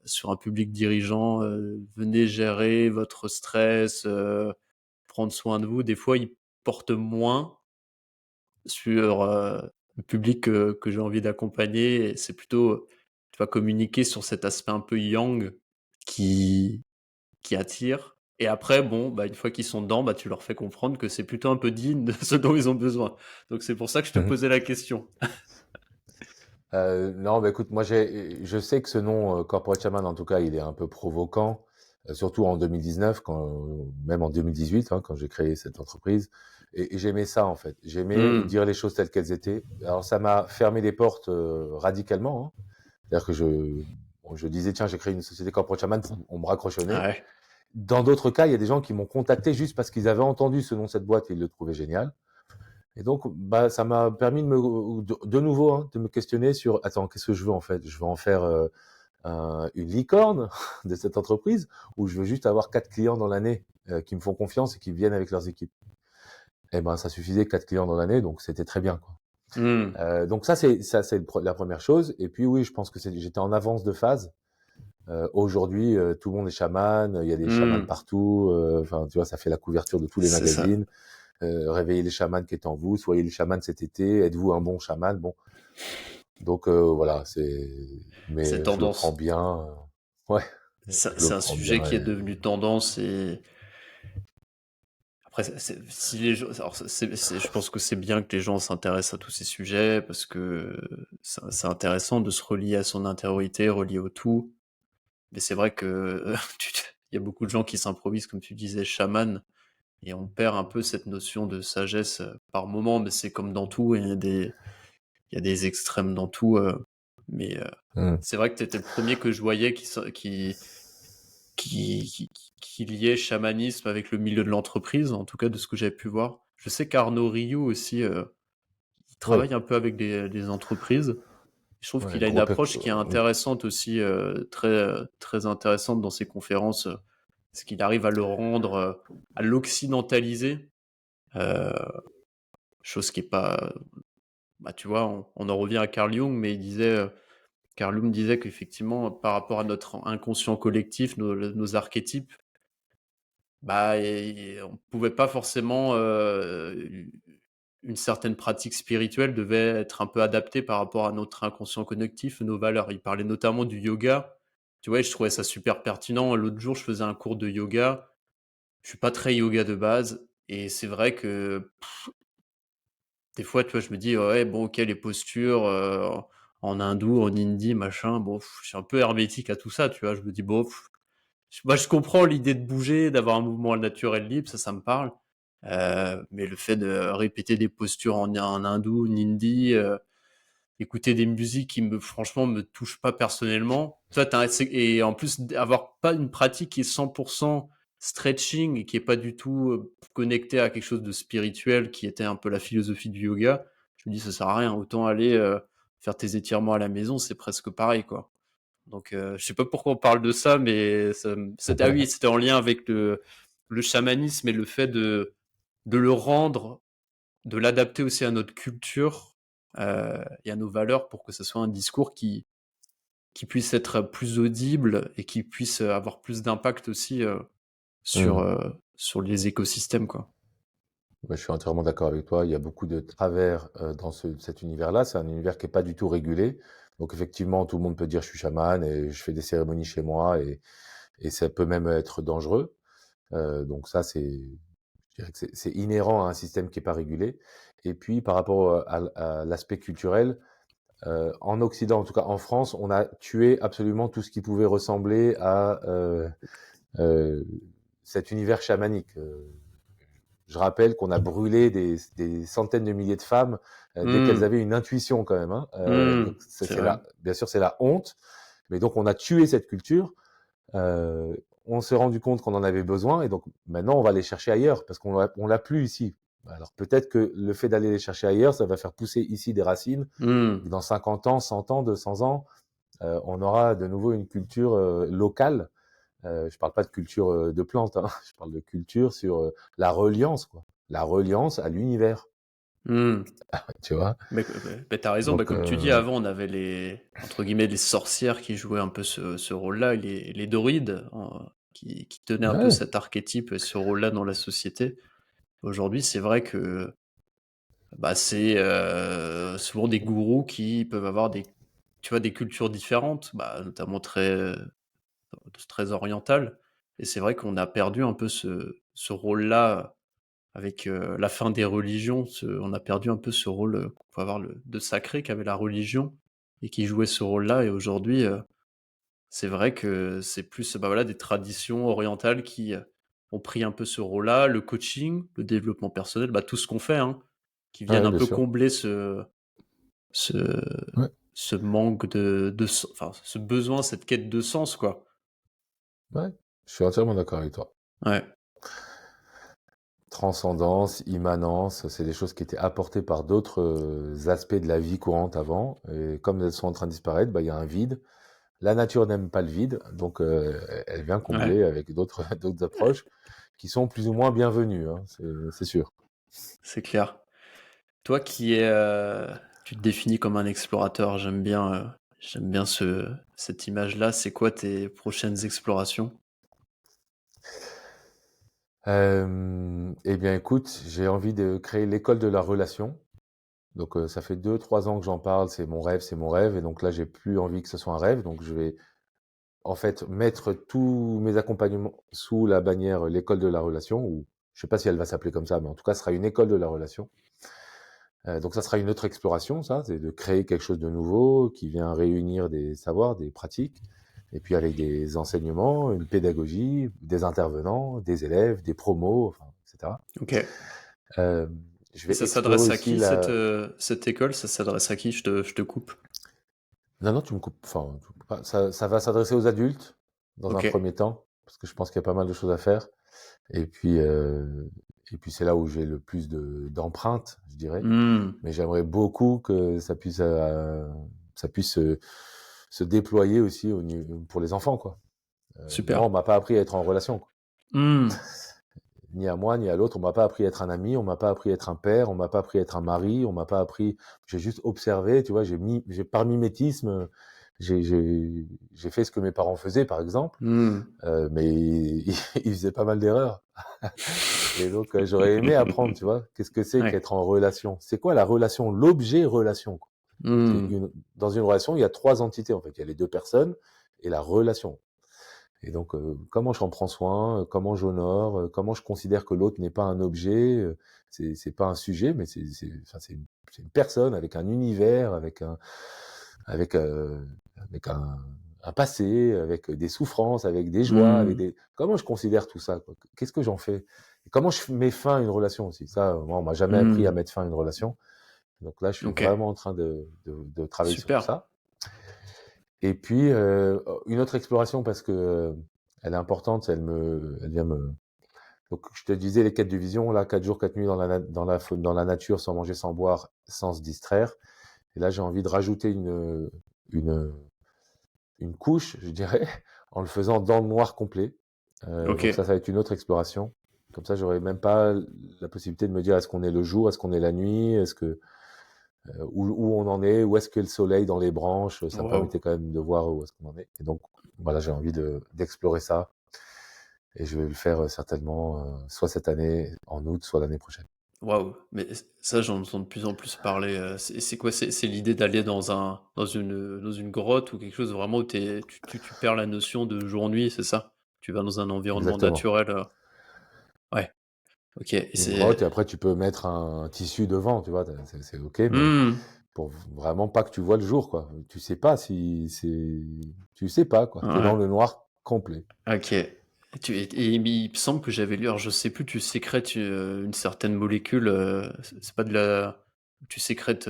sur un public dirigeant, venez gérer votre stress, prendre soin de vous, des fois, il porte moins sur le public que j'ai envie d'accompagner. Et c'est plutôt, tu vas communiquer sur cet aspect un peu yang qui, qui attire. Et après, bon, bah, une fois qu'ils sont dedans, bah, tu leur fais comprendre que c'est plutôt un peu digne de ce dont ils ont besoin. Donc c'est pour ça que je te posais la question. Non, bah écoute, moi je sais que ce nom Corporate Shaman, en tout cas, il est un peu provoquant, surtout en 2019, même en 2018, hein, quand j'ai créé cette entreprise. Et j'aimais ça en fait. J'aimais Hmm. dire les choses telles qu'elles étaient. Alors ça m'a fermé les portes radicalement, hein. C'est-à-dire que je disais tiens, j'ai créé une société Corporate Shaman, on me raccroche au nez. Ouais. Dans d'autres cas, il y a des gens qui m'ont contacté juste parce qu'ils avaient entendu ce nom de cette boîte et ils le trouvaient génial. Et donc, bah, ça m'a permis de nouveau, hein, de me questionner sur, attends, qu'est-ce que je veux en fait? Je veux en faire une licorne de cette entreprise ou je veux juste avoir 4 clients dans l'année qui me font confiance et qui viennent avec leurs équipes? Eh ben, ça suffisait 4 clients dans l'année, donc c'était très bien, quoi. Hmm. Donc ça c'est la première chose. Et puis oui, je pense que j'étais en avance de phase. Aujourd'hui, tout le monde est chaman, il y a des chamans Hmm. partout. Enfin, tu vois, ça fait la couverture de tous les C'est ça. magazines. Réveillez les chamans qui est en vous, soyez les chamans cet été, êtes-vous un bon chaman? Bon, donc voilà, C'est mais je le prends tendance. bien. Ouais, je C'est le un prends sujet bien. qui est devenu tendance. Et après, si les gens, alors je pense que c'est bien que les gens s'intéressent à tous ces sujets parce que c'est intéressant de se relier à son intériorité, relier au tout. Mais c'est vrai que il y a beaucoup de gens qui s'improvisent, comme tu disais, chaman, et on perd un peu cette notion de sagesse par moment. Mais c'est comme dans tout, et il y a des extrêmes dans tout. Mais Hmm. c'est vrai que tu étais le premier que je voyais qui liait chamanisme avec le milieu de l'entreprise, en tout cas de ce que j'avais pu voir. Je sais qu'Arnaud Rioux aussi, il Oui, travaille un peu avec des entreprises. Je trouve ouais, qu'il a une approche qui est oui. intéressante aussi, très intéressante dans ses conférences, parce qu'il arrive à le rendre, à l'occidentaliser, euh, chose qui est pas, bah, tu vois, on en revient à Carl Jung, mais Carl Jung disait qu'effectivement, par rapport à notre inconscient collectif, nos archétypes, bah, on pouvait pas forcément, une certaine pratique spirituelle devait être un peu adaptée par rapport à notre inconscient connectif, nos valeurs. Il parlait notamment du yoga. Tu vois, je trouvais ça super pertinent. L'autre jour, je faisais un cours de yoga. Je suis pas très yoga de base, et c'est vrai que des fois, tu vois, je me dis ouais, bon, ok, les postures en hindou, en hindi, machin. Bon, je suis un peu hermétique à tout ça, tu vois. Je me dis bon, moi, je comprends l'idée de bouger, d'avoir un mouvement naturel libre, ça me parle. Mais le fait de répéter des postures en hindou, en hindi, écouter des musiques qui franchement, me touchent pas personnellement. Toi, et en plus, avoir pas une pratique qui est 100% stretching et qui est pas du tout connectée à quelque chose de spirituel, qui était un peu la philosophie du yoga. Je me dis, ça sert à rien. Autant aller faire tes étirements à la maison, c'est presque pareil, quoi. Donc, je sais pas pourquoi on parle de ça, mais ah oui, c'était en lien avec le chamanisme et le fait de le rendre, de l'adapter aussi à notre culture et à nos valeurs pour que ce soit un discours qui puisse être plus audible et qui puisse avoir plus d'impact aussi sur, Hmm. sur les écosystèmes, quoi. Ouais, je suis entièrement d'accord avec toi. Il y a beaucoup de travers dans cet univers-là. C'est un univers qui est pas du tout régulé. Donc effectivement, tout le monde peut dire je suis chaman et je fais des cérémonies chez moi et ça peut même être dangereux. Donc ça, je dirais que c'est inhérent à un système qui est pas régulé. Et puis par rapport à l'aspect culturel, en Occident, en tout cas en France, on a tué absolument tout ce qui pouvait ressembler à euh, cet univers chamanique. Je rappelle qu'on a brûlé des centaines de milliers de femmes dès qu'elles Mmh, avaient une intuition quand même, hein. Donc mmh, c'est c'est vrai. bien sûr, c'est la honte, mais donc on a tué cette culture. Euh, on s'est rendu compte qu'on en avait besoin et donc maintenant on va les chercher ailleurs parce on l'a plus ici. Alors peut-être que le fait d'aller les chercher ailleurs, ça va faire pousser ici des racines. Mmh, Dans 50 ans, 100 ans, 200 ans, on aura de nouveau une culture locale. Je parle pas de culture de plantes, hein. Je parle de culture sur la reliance, quoi. La reliance à l'univers. Hmm. tu vois. Mais t'as raison, Donc, comme tu dis, avant, on avait entre guillemets, les sorcières qui jouaient un peu ce rôle-là, et les druides, qui tenaient un peu ouais, cet archétype et ce rôle-là dans la société. Aujourd'hui, c'est vrai que bah, c'est souvent des gourous qui peuvent avoir tu vois, des cultures différentes, bah, notamment très orientales. Et c'est vrai qu'on a perdu un peu ce rôle-là avec la fin des religions. On a perdu un peu ce rôle qu'on peut avoir de sacré qu'avait la religion et qui jouait ce rôle-là. Et aujourd'hui, c'est vrai que c'est plus bah, voilà, des traditions orientales qui ont pris un peu ce rôle-là, le coaching, le développement personnel, bah, tout ce qu'on fait, hein, qui viennent ouais, un bien peu sûr. combler ce, Ouais, ce manque enfin, ce besoin, cette quête de sens, quoi. ouais, je suis entièrement d'accord avec toi. Ouais, Transcendance, immanence, c'est des choses qui étaient apportées par d'autres aspects de la vie courante avant. Et comme elles sont en train de disparaître, bah, il y a un vide. La nature n'aime pas le vide, donc elle vient ouais, combler avec d'autres d'autres approches qui sont plus ou moins bienvenues, hein, c'est sûr. c'est clair. Toi tu te définis comme un explorateur, j'aime bien cette image-là. C'est quoi tes prochaines explorations? Eh bien, écoute, j'ai envie de créer l'école de la relation. Donc, ça fait 2, 3 ans que j'en parle. C'est mon rêve, c'est mon rêve. Et donc là, j'ai plus envie que ce soit un rêve. Donc, je vais en fait mettre tous mes accompagnements sous la bannière l'école de la relation. Ou je sais pas si elle va s'appeler comme ça, mais en tout cas, ce sera une école de la relation. Donc, ça sera une autre exploration. Ça, c'est de créer quelque chose de nouveau qui vient réunir des savoirs, des pratiques. Et puis avec des enseignements, une pédagogie, des intervenants, des élèves, des promos, enfin, etc. Ok. Euh, je Et vais ça explorer s'adresse à aussi qui la... cette école? Ça s'adresse à qui? Je te coupe. Non, non, tu me coupes. Enfin, tu me coupes pas. Ça va s'adresser aux adultes dans un Ok. premier temps, parce que je pense qu'il y a pas mal de choses à faire. Et puis c'est là où j'ai le plus d'empreintes, je dirais. Hmm. Mais j'aimerais beaucoup que ça puisse se déployer aussi pour les enfants, quoi. Moi, on Super. m'a pas appris à être en relation, quoi. Hmm. Ni à moi, ni à l'autre. On m'a pas appris à être un ami, on m'a pas appris à être un père, on m'a pas appris à être un mari, on m'a pas appris. J'ai juste observé, tu vois. J'ai par mimétisme, j'ai fait ce que mes parents faisaient, par exemple. Hmm. Mais ils faisaient pas mal d'erreurs. Et donc, j'aurais aimé apprendre, tu vois. Qu'est-ce que c'est Ouais. qu'être en relation? C'est quoi la relation? L'objet relation, quoi. Hmm. Dans une relation, il y a 3 entités, en fait. Il y a les 2 personnes et la relation. Et donc, comment j'en prends soin, comment j'honore, comment je considère que l'autre n'est pas un objet, c'est pas un sujet, mais enfin, c'est une personne avec un univers, avec, avec un passé, avec des souffrances, avec des joies, avec Hmm. des... Comment je considère tout ça, quoi? Qu'est-ce que j'en fais? Et comment je mets fin à une relation aussi? Ça, moi, on m'a jamais appris à Hmm. mettre fin à une relation. Donc là, je suis Ok. vraiment en train de travailler sur tout Super. ça. Et puis, une autre exploration, parce que elle est importante, elle vient me... Donc, je te disais, les quêtes de vision, là, 4 jours, 4 nuits dans la nature, sans manger, sans boire, sans se distraire. Et là, j'ai envie de rajouter une, une couche, je dirais, en le faisant dans le noir complet. Ok. Donc ça va être une autre exploration. Comme ça, j'aurais même pas la possibilité de me dire est-ce qu'on est le jour, est-ce qu'on est la nuit, est-ce que où on en est, où est-ce que le soleil dans les branches, ça me Waouh. permettait quand même de voir où est-ce qu'on en est. Et donc voilà, j'ai envie d'explorer ça et je vais le faire certainement soit cette année en août, soit l'année prochaine. Waouh. Mais ça, j'en entends de plus en plus parler. C'est quoi? C'est l'idée d'aller dans une grotte ou quelque chose vraiment où tu perds la notion de jour-nuit, c'est ça? Tu vas dans un environnement Exactement. naturel. Ouais. Ok. Et Une grotte et c'est. après tu peux mettre un tissu devant, tu vois, c'est ok, mais Hmm. pour vraiment pas que tu vois le jour, quoi. Tu sais pas si c'est, tu sais pas, quoi. T'es dans Ouais. le noir complet. Ok. Et il me semble que j'avais lu, alors je sais plus, tu sécrètes une certaine molécule, c'est pas de la... Tu sécrètes,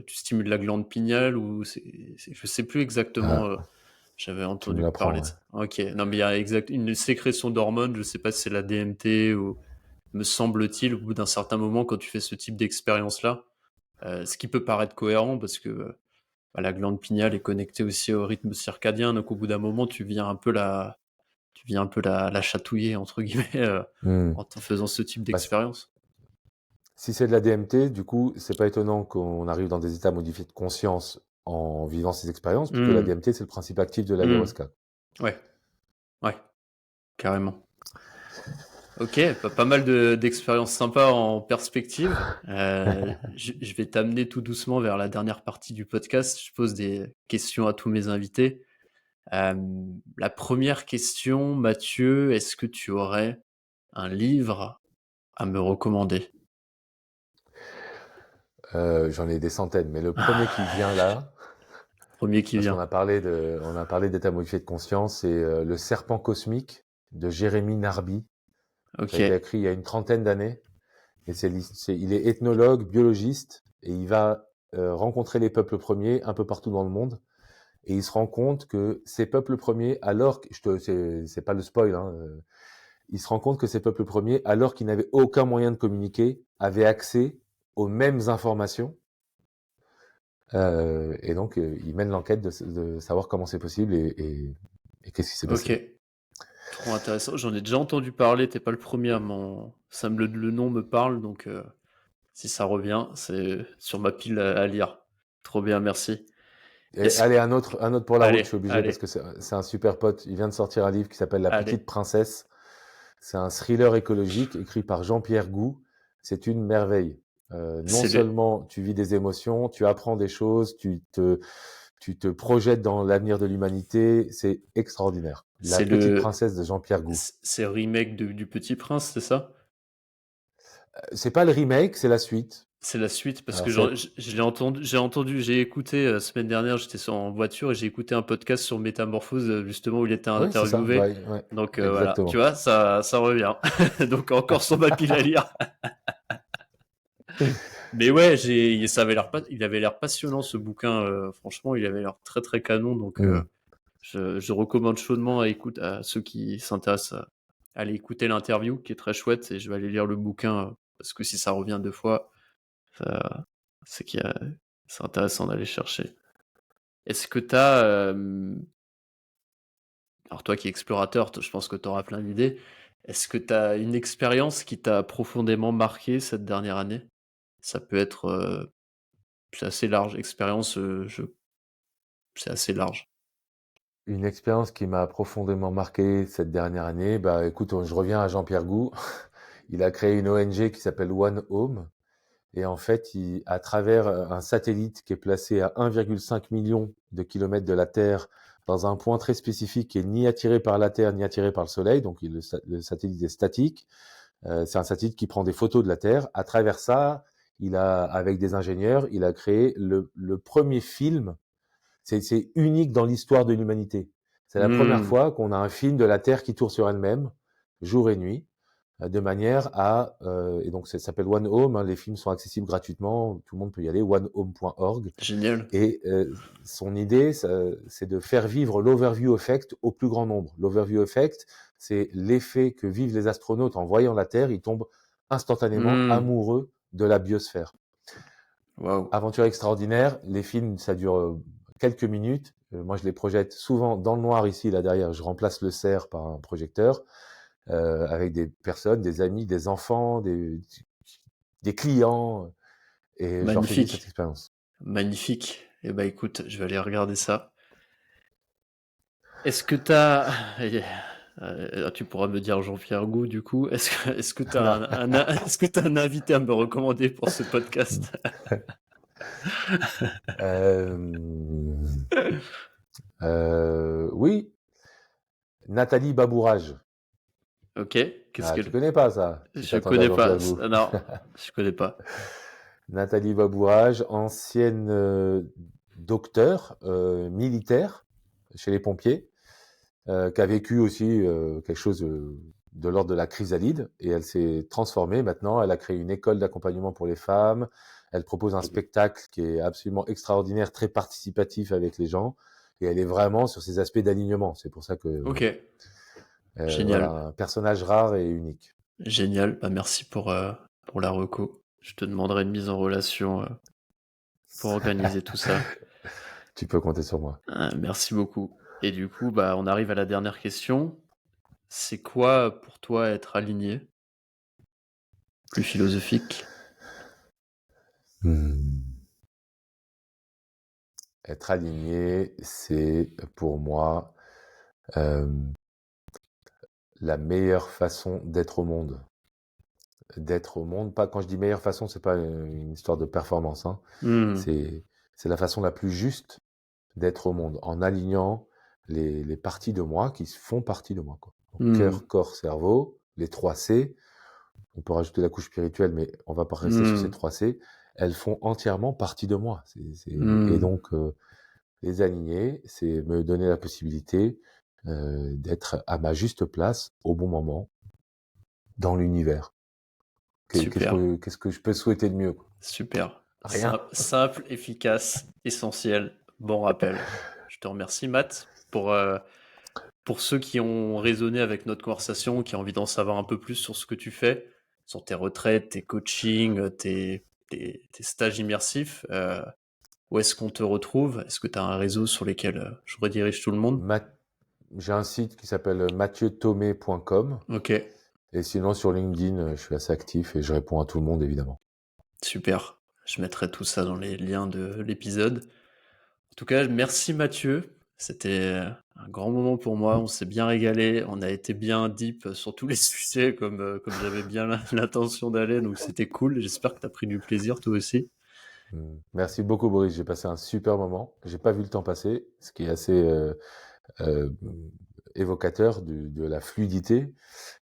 tu stimules la glande pinéale ou je sais plus exactement, Ah, j'avais tu me entendu parler l'apprends, de ouais. ça. Ok, non mais il y a une sécrétion d'hormones, je sais pas si c'est la DMT ou me semble-t-il, au bout d'un certain moment quand tu fais ce type d'expérience-là, ce qui peut paraître cohérent parce que bah, la glande pinéale est connectée aussi au rythme circadien, donc au bout d'un moment tu viens un peu la chatouiller entre guillemets Hmm. en te faisant ce type Bah, d'expérience. Si c'est de la DMT, du coup, c'est pas étonnant qu'on arrive dans des états modifiés de conscience en vivant ces expériences, puisque la Hmm, DMT, c'est le principe actif de hmm. l'ayahuasca. Ouais, ouais, carrément. Ok, pas mal d'expériences sympas en perspective. Je vais t'amener tout doucement vers la dernière partie du podcast. Je pose des questions à tous mes invités. Euh, la première question, Mathieu, est-ce que tu aurais un livre à me recommander? J'en ai des centaines, mais le premier qui vient là, Premier qui parce vient. on a parlé d'état modifié de conscience, c'est Le Serpent cosmique de Jérémy Narby. Ça a Ok, été écrit il y a une trentaine d'années. Et il est ethnologue, biologiste, et il va rencontrer les peuples premiers un peu partout dans le monde. Et il se rend compte que ces peuples premiers, c'est pas le spoil, hein, il se rend compte que ces peuples premiers, alors qu'ils n'avaient aucun moyen de communiquer, avaient accès aux mêmes informations. Et donc, il mène l'enquête de savoir comment c'est possible et qu'est-ce qui s'est ok. passé. Trop intéressant. J'en ai déjà entendu parler, t'es pas le premier le nom me parle, donc si ça revient, c'est sur ma pile à lire. Trop bien, merci. Et Est-ce allez, que... un autre pour la route, je Allez, suis obligé parce allez, que c'est un super pote. Il vient de sortir un livre qui s'appelle La allez. Petite Princesse. C'est un thriller écologique écrit par Jean-Pierre Gou. C'est une merveille. Non C'est le, seulement tu vis des émotions, tu apprends des choses, tu te projettes dans l'avenir de l'humanité. C'est extraordinaire. La c'est Petite le, Princesse de Jean-Pierre Gou. c'est le remake du Petit Prince, c'est ça? C'est pas le remake, c'est la suite. C'est la suite parce que Alors c'est je l'ai entendu, j'ai écouté semaine dernière, en voiture et j'ai écouté un podcast sur Métamorphose justement où il était oui, c'est ça. interviewé. Ouais, ouais, Donc voilà, tu exactement. vois, ça revient. Donc encore sur ma pile à lire. Mais ouais, il avait l'air passionnant ce bouquin. Franchement, il avait l'air très très canon. Donc Hmm. je recommande chaudement à ceux qui s'intéressent à aller écouter l'interview qui est très chouette et je vais aller lire le bouquin parce que si ça revient deux fois, ça- c'est c'est intéressant d'aller chercher. Est-ce que alors toi qui es explorateur, je pense que tu auras plein d'idées. Est-ce que tu as une expérience qui t'a profondément marqué cette dernière année? Ça peut être, c'est assez large. Expérience, c'est assez large. Une expérience qui m'a profondément marqué cette dernière année, bah écoute, je reviens à Jean-Pierre Gou. Il a créé une ONG qui s'appelle One Home. Et en fait, à travers un satellite qui est placé à 1,5 million de kilomètres de la Terre, dans un point très spécifique qui est ni attiré par la Terre ni attiré par le Soleil, donc le satellite est statique. C'est un satellite qui prend des photos de la Terre. À travers ça, avec des ingénieurs, il a créé le premier film. C'est unique dans l'histoire de l'humanité. C'est la première Hmm. fois qu'on a un film de la Terre qui tourne sur elle-même, jour et nuit, de manière à et donc ça s'appelle One Home, hein, les films sont accessibles gratuitement, tout le monde peut y aller, onehome.org. Génial. Et son idée, c'est de faire vivre l'overview effect au plus grand nombre. L'overview effect, c'est l'effet que vivent les astronautes en voyant la Terre, ils tombent instantanément Hmm. amoureux de la biosphère. Waouh. Aventure extraordinaire, les films, ça dure quelques minutes. Moi, je les projette souvent dans le noir ici, là derrière. Je remplace le cerf par un projecteur avec des personnes, des amis, des enfants, des clients, et je leur fais vivre cette Magnifique. expérience. Magnifique. Eh ben écoute, je vais aller regarder ça. Est-ce que t'as... tu pourras me dire Jean-Pierre Gou, du coup. Est-ce que t'as Non. est-ce que t'as un invité à me recommander pour ce podcast? Euh, oui, Nathalie Babourage. Ok. Qu'est-ce Ah, tu qu'elle... connais pas ça, si Je t'attendais à connais pas. Jean-Pierre Gou. Non, je connais pas. Nathalie Babourage, ancienne docteur militaire chez les pompiers, qui a vécu aussi quelque chose de l'ordre de la chrysalide, et elle s'est transformée maintenant. Elle a créé une école d'accompagnement pour les femmes. Elle propose un spectacle qui est absolument extraordinaire, très participatif avec les gens, et elle est vraiment sur ces aspects d'alignement. C'est pour ça que Ok. voilà, Génial. un personnage rare et unique. Génial. Bah, merci pour la reco. Je te demanderai une mise en relation pour organiser tout ça. Tu peux compter sur moi. Merci beaucoup. Et du coup, bah, on arrive à la dernière question. C'est quoi pour toi être aligné? Plus philosophique. Hmm. Être aligné, c'est pour moi euh, la meilleure façon d'être au monde. D'être au monde, pas quand je dis meilleure façon, c'est pas une histoire de performance, hein. Hmm. C'est c'est la façon la plus juste d'être au monde, en alignant les parties de moi qui font partie de moi, quoi. Donc, Hmm. cœur, corps, cerveau, les 3 C. On peut rajouter la couche spirituelle, mais on va pas rester sur ces Hmm. 3 C. Elles font entièrement partie de moi. Et Hmm. donc, les aligner, c'est me donner la possibilité d'être à ma juste place au bon moment dans l'univers. Super. Qu'est-ce que je peux souhaiter de mieux, quoi? Super. Rien. Simple, efficace, essentiel. Bon rappel. Je te remercie, Matt, pour ceux qui ont résonné avec notre conversation, qui ont envie d'en savoir un peu plus sur ce que tu fais, sur tes retraites, tes coachings, tes stages immersifs. Où est-ce qu'on te retrouve? Est-ce que tu as un réseau sur lequel je redirige tout le monde? Ma- J'ai un site qui s'appelle mathieutomé.com. Ok, Et sinon, sur LinkedIn, je suis assez actif et je réponds à tout le monde, évidemment. super. Je mettrai tout ça dans les liens de l'épisode. En tout cas, merci Mathieu. C'était un grand moment pour moi. On s'est bien régalé. On a été bien deep sur tous les sujets comme j'avais bien l'intention d'aller. Donc c'était cool. J'espère que tu as pris du plaisir toi aussi. Merci beaucoup, Boris. J'ai passé un super moment. J'ai pas vu le temps passer, ce qui est assez euh, évocateur de la fluidité.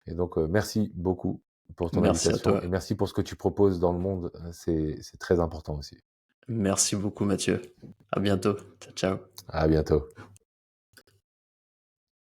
Et donc, merci beaucoup pour ton Merci à invitation toi. et merci pour ce que tu proposes dans le monde. C'est très important aussi. Merci beaucoup Mathieu. À bientôt. Ciao, ciao. À bientôt.